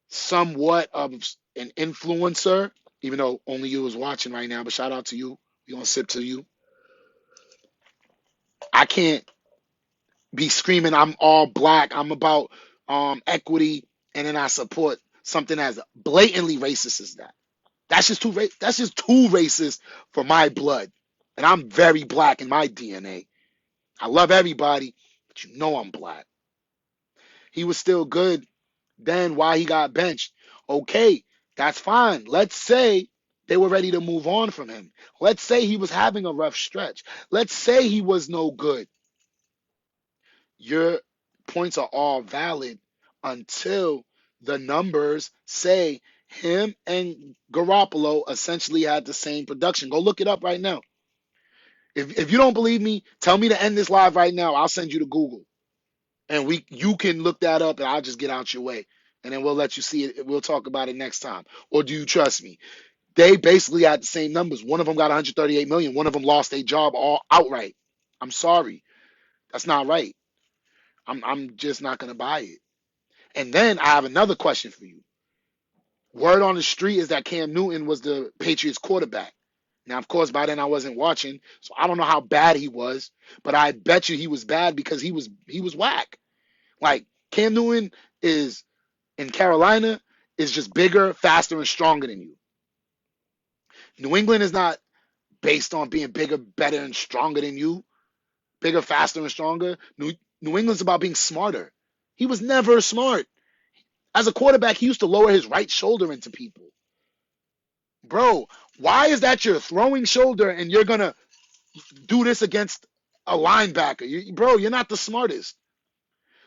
somewhat of an influencer, even though only you is watching right now, but shout out to you. We gonna sip to you. I can't be screaming I'm all black, I'm about equity, and then I support something as blatantly racist as that. That's just too racist for my blood. And I'm very black in my DNA. I love everybody, but you know I'm black. He was still good then why he got benched. Okay, that's fine. Let's say they were ready to move on from him. Let's say he was having a rough stretch. Let's say he was no good. Your points are all valid until the numbers say him and Garoppolo essentially had the same production. Go look it up right now. If you don't believe me, tell me to end this live right now. I'll send you to Google. And you can look that up and I'll just get out your way. And then we'll let you see it. We'll talk about it next time. Or do you trust me? They basically had the same numbers. One of them got 138 million. One of them lost their job all outright. I'm sorry. That's not right. I'm just not gonna buy it. And then I have another question for you. Word on the street is that Cam Newton was the Patriots quarterback. Now, of course, by then I wasn't watching, so I don't know how bad he was, but I bet you he was bad because he was whack. Like Cam Newton is in Carolina is just bigger, faster, and stronger than you. New England is not based on being bigger, better, and stronger than you. Bigger, faster, and stronger. New England's about being smarter. He was never smart. As a quarterback, he used to lower his right shoulder into people. Bro, why is that your throwing shoulder and you're going to do this against a linebacker? Bro, you're not the smartest.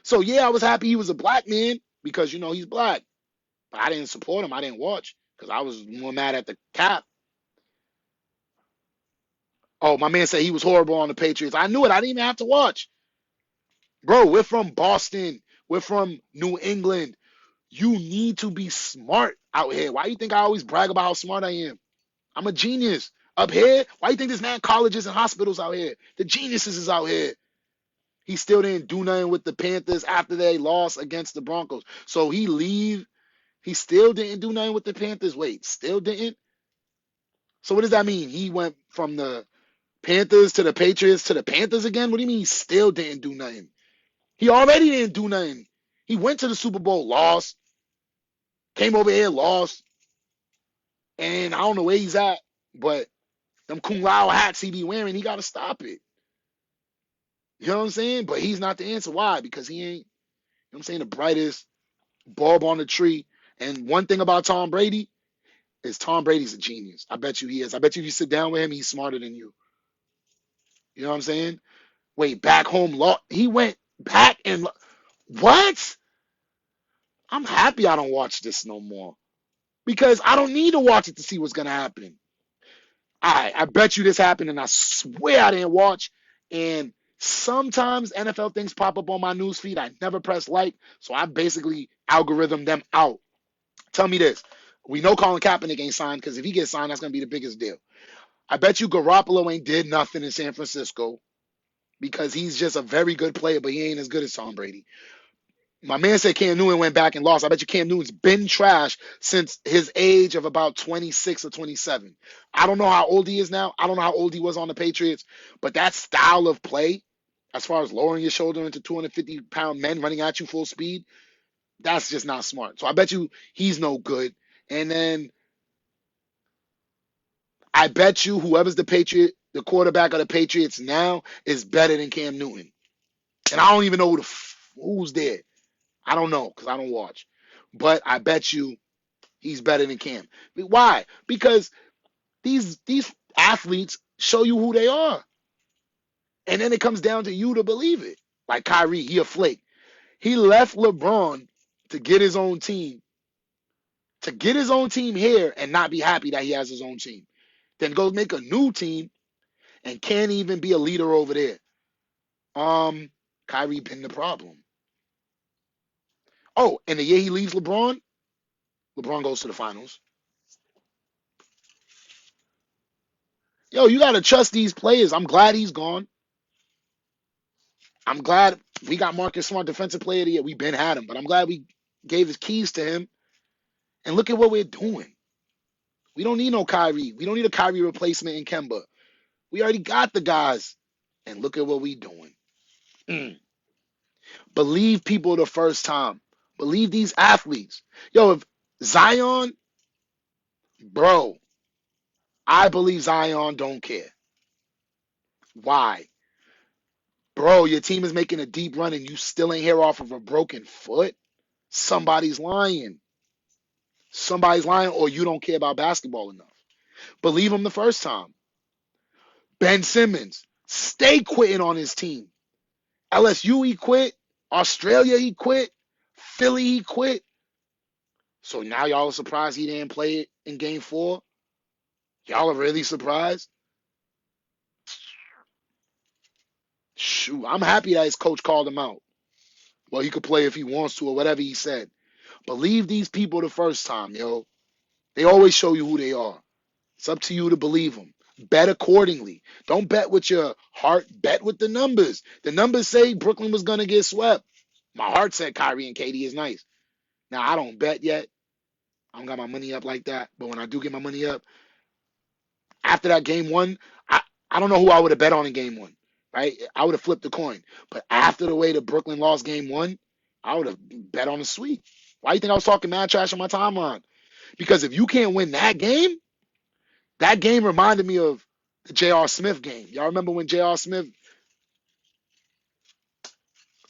So, yeah, I was happy he was a black man because, you know, he's black. But I didn't support him. I didn't watch because I was more mad at the cap. Oh, my man said he was horrible on the Patriots. I knew it. I didn't even have to watch. Bro, we're from Boston. We're from New England. You need to be smart out here. Why do you think I always brag about how smart I am? I'm a genius. Up here, why do you think there's man colleges and hospitals out here? The geniuses is out here. He still didn't do nothing with the Panthers after they lost against the Broncos. So he leave. He still didn't do nothing with the Panthers. Wait, still didn't? So what does that mean? He went from the Panthers to the Patriots to the Panthers again? What do you mean he still didn't do nothing? He already didn't do nothing. He went to the Super Bowl, lost. Came over here, lost. And I don't know where he's at, but them Kung Lao hats he be wearing, he got to stop it. You know what I'm saying? But he's not the answer. Why? Because he ain't, you know what I'm saying, the brightest bulb on the tree. And one thing about Tom Brady is Tom Brady's a genius. I bet you he is. I bet you if you sit down with him, he's smarter than you. You know what I'm saying? Wait, back home law. He went back and what? I'm happy I don't watch this no more because I don't need to watch it to see what's gonna happen. I bet you this happened, and I swear I didn't watch. And sometimes NFL things pop up on my news feed. I never press like, so I basically algorithm them out. Tell me this. We know Colin Kaepernick ain't signed, because if he gets signed, that's going to be the biggest deal. I bet you Garoppolo ain't did nothing in San Francisco because he's just a very good player, but he ain't as good as Tom Brady. My man said Cam Newton went back and lost. I bet you Cam Newton's been trash since his age of about 26 or 27. I don't know how old he is now. I don't know how old he was on the Patriots, but that style of play, as far as lowering your shoulder into 250-pound men running at you full speed, that's just not smart. So I bet you he's no good. And then I bet you whoever's the quarterback of the Patriots now is better than Cam Newton. And I don't even know who's there. I don't know because I don't watch. But I bet you he's better than Cam. Why? Because these athletes show you who they are. And then it comes down to you to believe it. Like Kyrie, he a flake. He left LeBron to get his own team. To get his own team here and not be happy that he has his own team. Then goes make a new team and can't even be a leader over there. Kyrie been the problem. Oh, and the year he leaves LeBron goes to the finals. Yo, you gotta trust these players. I'm glad he's gone. I'm glad we got Marcus Smart, defensive player of the year. We been had him, but I'm glad we gave his keys to him. And look at what we're doing. We don't need no Kyrie. We don't need a Kyrie replacement in Kemba. We already got the guys. And look at what we doing. Believe people the first time. Believe these athletes. Yo, if Zion, bro, I believe Zion don't care. Why? Bro, your team is making a deep run and you still ain't here off of a broken foot? Somebody's lying. Somebody's lying, or you don't care about basketball enough. Believe him the first time. Ben Simmons, stay quitting on his team. LSU, he quit. Australia, he quit. Philly, he quit. So now y'all are surprised he didn't play it in game 4? Y'all are really surprised? Shoot, I'm happy that his coach called him out. Well, he could play if he wants to or whatever he said. Believe these people the first time, yo. They always show you who they are. It's up to you to believe them. Bet accordingly. Don't bet with your heart. Bet with the numbers. The numbers say Brooklyn was going to get swept. My heart said Kyrie and KD is nice. Now, I don't bet yet. I don't got my money up like that. But when I do get my money up, after that game 1, I don't know who I would have bet on in game 1. Right? I would have flipped the coin. But after the way the Brooklyn lost game 1, I would have bet on the sweep. Why do you think I was talking mad trash on my timeline? Because if you can't win that game reminded me of the J.R. Smith game. Y'all remember when J.R. Smith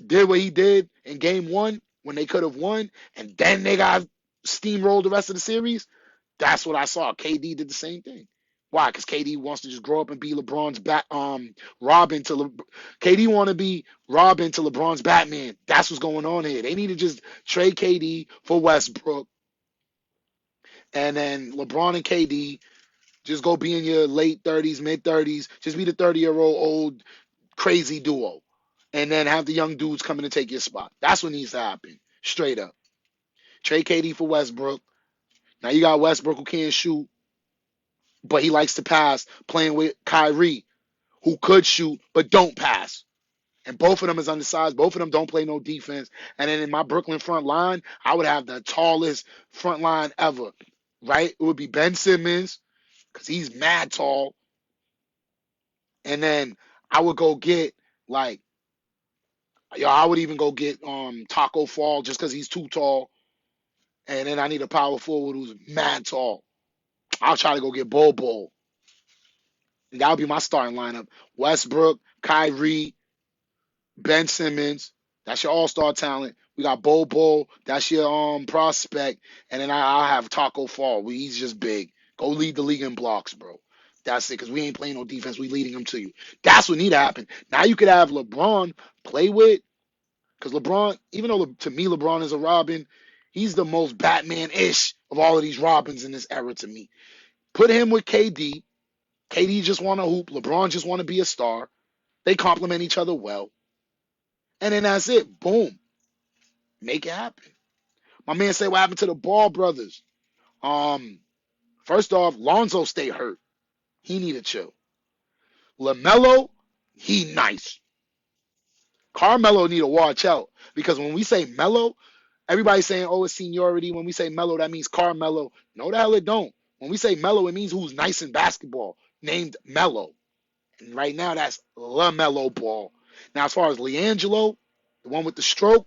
did what he did in game 1 when they could have won, and then they got steamrolled the rest of the series? That's what I saw. KD did the same thing. Why? Because KD wants to just grow up and be LeBron's Robin to KD want to be Robin to LeBron's Batman. That's what's going on here. They need to just trade KD for Westbrook, and then LeBron and KD just go be in your late 30s, mid 30s. Just be the 30-year-old old crazy duo. And then have the young dudes coming to take your spot. That's what needs to happen. Straight up. Trade KD for Westbrook. Now you got Westbrook who can't shoot, but he likes to pass, playing with Kyrie, who could shoot, but don't pass. And both of them is undersized. Both of them don't play no defense. And then in my Brooklyn front line, I would have the tallest front line ever. Right? It would be Ben Simmons, because he's mad tall. And then I would go get I would even go get Taco Fall just because he's too tall. And then I need a power forward who's mad tall. I'll try to go get Bobo. And that would be my starting lineup. Westbrook, Kyrie, Ben Simmons. That's your all-star talent. We got Bobo. That's your prospect. And then I'll have Taco Fall. He's just big. Go lead the league in blocks, bro. That's it, because we ain't playing no defense. We leading them to you. That's what need to happen. Now you could have LeBron play with, because LeBron, even though to me LeBron is a Robin, he's the most Batman-ish of all of these Robins in this era to me. Put him with KD, KD just want to hoop. LeBron just want to be a star. They complement each other well. And then that's it. Boom. Make it happen. My man said what happened to the Ball brothers. First off, Lonzo stay hurt. He need to chill. LaMelo, he nice. Carmelo need to watch out. Because when we say Melo, everybody's saying, oh, it's seniority. When we say Melo, that means Carmelo. No, the hell it don't. When we say Melo, it means who's nice in basketball, named Melo. And right now, that's LaMelo Ball. Now, as far as LiAngelo, the one with the stroke,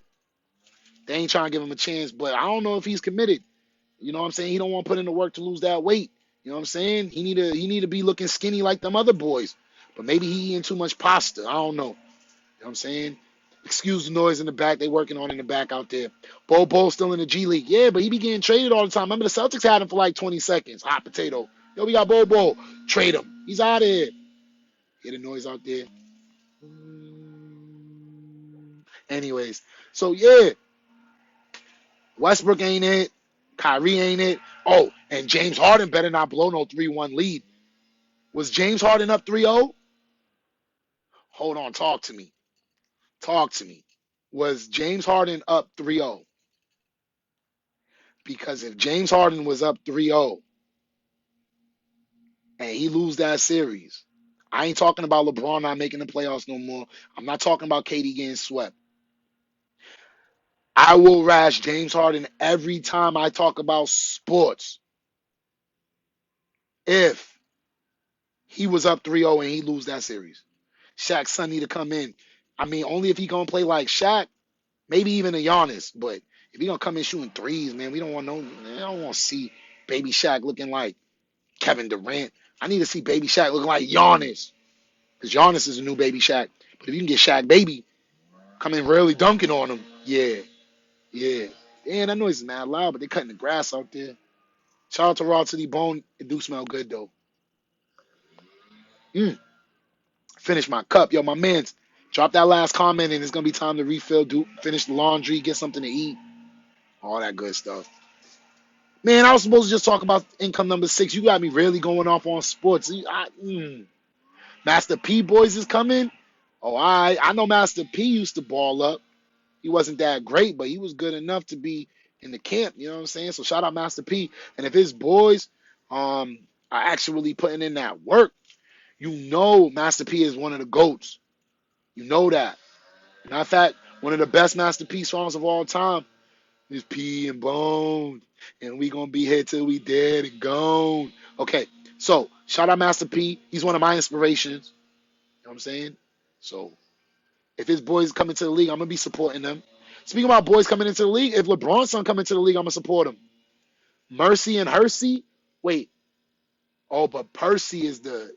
they ain't trying to give him a chance, but I don't know if he's committed. You know what I'm saying? He don't want to put in the work to lose that weight. You know what I'm saying? He need to be looking skinny like them other boys. But maybe he eating too much pasta. I don't know. You know what I'm saying? Excuse the noise in the back. They working on in the back out there. Bo's still in the G League. Yeah, but he be getting traded all the time. Remember the Celtics had him for like 20 seconds. Hot potato. Yo, we got Bo. Trade him. He's out of here. Hear the noise out there? Anyways, so yeah. Westbrook ain't it. Kyrie ain't it. Oh, and James Harden better not blow no 3-1 lead. Was James Harden up 3-0? Hold on, talk to me. Talk to me. Was James Harden up 3-0? Because if James Harden was up 3-0 and he lose that series, I ain't talking about LeBron not making the playoffs no more. I'm not talking about KD getting swept. I will rash James Harden every time I talk about sports. If he was up 3-0 and he lose that series, Shaq's son need to come in. I mean, only if he gonna play like Shaq, maybe even a Giannis. But if he gonna come in shooting threes, man, we don't want no. I don't want to see Baby Shaq looking like Kevin Durant. I need to see Baby Shaq looking like Giannis, because Giannis is a new Baby Shaq. But if you can get Shaq Baby coming really dunking on him, yeah. Damn, that noise is mad loud, but they cutting the grass out there. Shout out to Raw to the Bone. It do smell good though. Finish my cup, yo. My man's drop that last comment, and it's gonna be time to refill, finish the laundry, get something to eat, all that good stuff. Man, I was supposed to just talk about income number 6. You got me really going off on sports. Master P boys is coming. Oh, I know Master P used to ball up. He wasn't that great, but he was good enough to be in the camp. You know what I'm saying? So shout out Master P. And if his boys are actually putting in that work, you know Master P is one of the GOATs. You know that. Matter of fact, one of the best Master P songs of all time is P and Bone. And we gonna be here till we dead and gone. Okay, so shout out Master P. He's one of my inspirations. You know what I'm saying? So if his boys come into the league, I'm gonna be supporting them. Speaking about boys coming into the league, if LeBron's son come into the league, I'm gonna support him. Mercy and Hersey. Wait. Oh, but Percy is the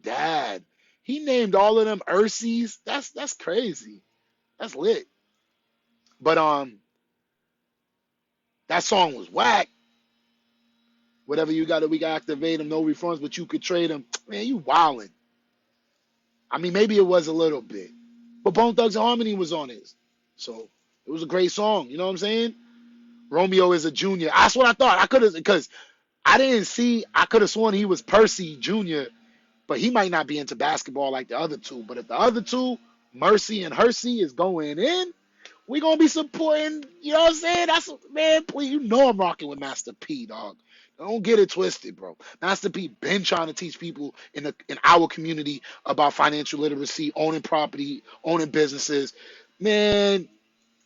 dad. He named all of them Ursies. That's crazy. That's lit. But that song was whack. Whatever you got, we got to activate them, no refunds, but you could trade them. Man, you wildin'. I mean, maybe it was a little bit, but Bone Thugs and Harmony was on it, so it was a great song. You know what I'm saying? Romeo is a junior. That's what I thought. I could have, because I didn't see. I could have sworn he was Percy Junior, but he might not be into basketball like the other two. But if the other two, Mercy and Hersey, is going in, we gonna be supporting. You know what I'm saying? That's, man. Please, you know I'm rocking with Master P, dog. Don't get it twisted, bro. Master P been trying to teach people in our community about financial literacy, owning property, owning businesses. Man,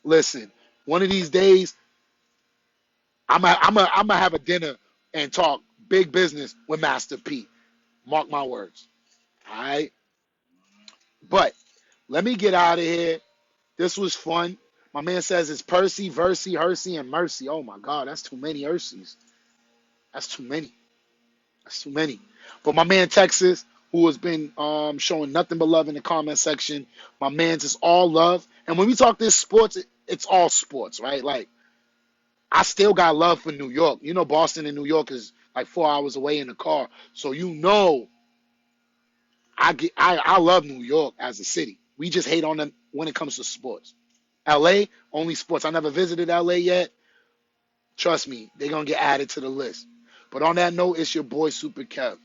listen. One of these days, I'm gonna have a dinner and talk big business with Master P. Mark my words. All right. But let me get out of here. This was fun. My man says it's Percy, Versey, Hersey, and Mercy. Oh my God, that's too many Herseys. That's too many. That's too many. But my man Texas, who has been showing nothing but love in the comment section, my man's is all love. And when we talk this sports, it's all sports, right? Like, I still got love for New York. You know, Boston and New York is like 4 hours away in the car. So you know, I love New York as a city. We just hate on them when it comes to sports. LA, only sports. I never visited LA yet. Trust me, they're gonna get added to the list. But on that note, it's your boy Super Kev.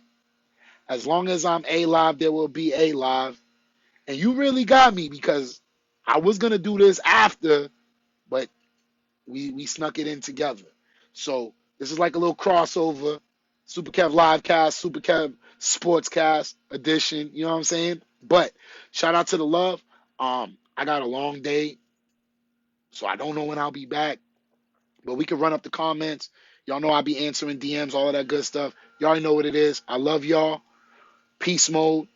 As long as I'm A live, there will be A live. And you really got me because I was gonna do this after, but we snuck it in together. So this is like a little crossover. Super Kev Livecast, Super Kev Sportscast edition. You know what I'm saying? But shout out to the love. I got a long day, so I don't know when I'll be back. But we can run up the comments. Y'all know I'll be answering DMs, all of that good stuff. Y'all already know what it is. I love y'all. Peace mode.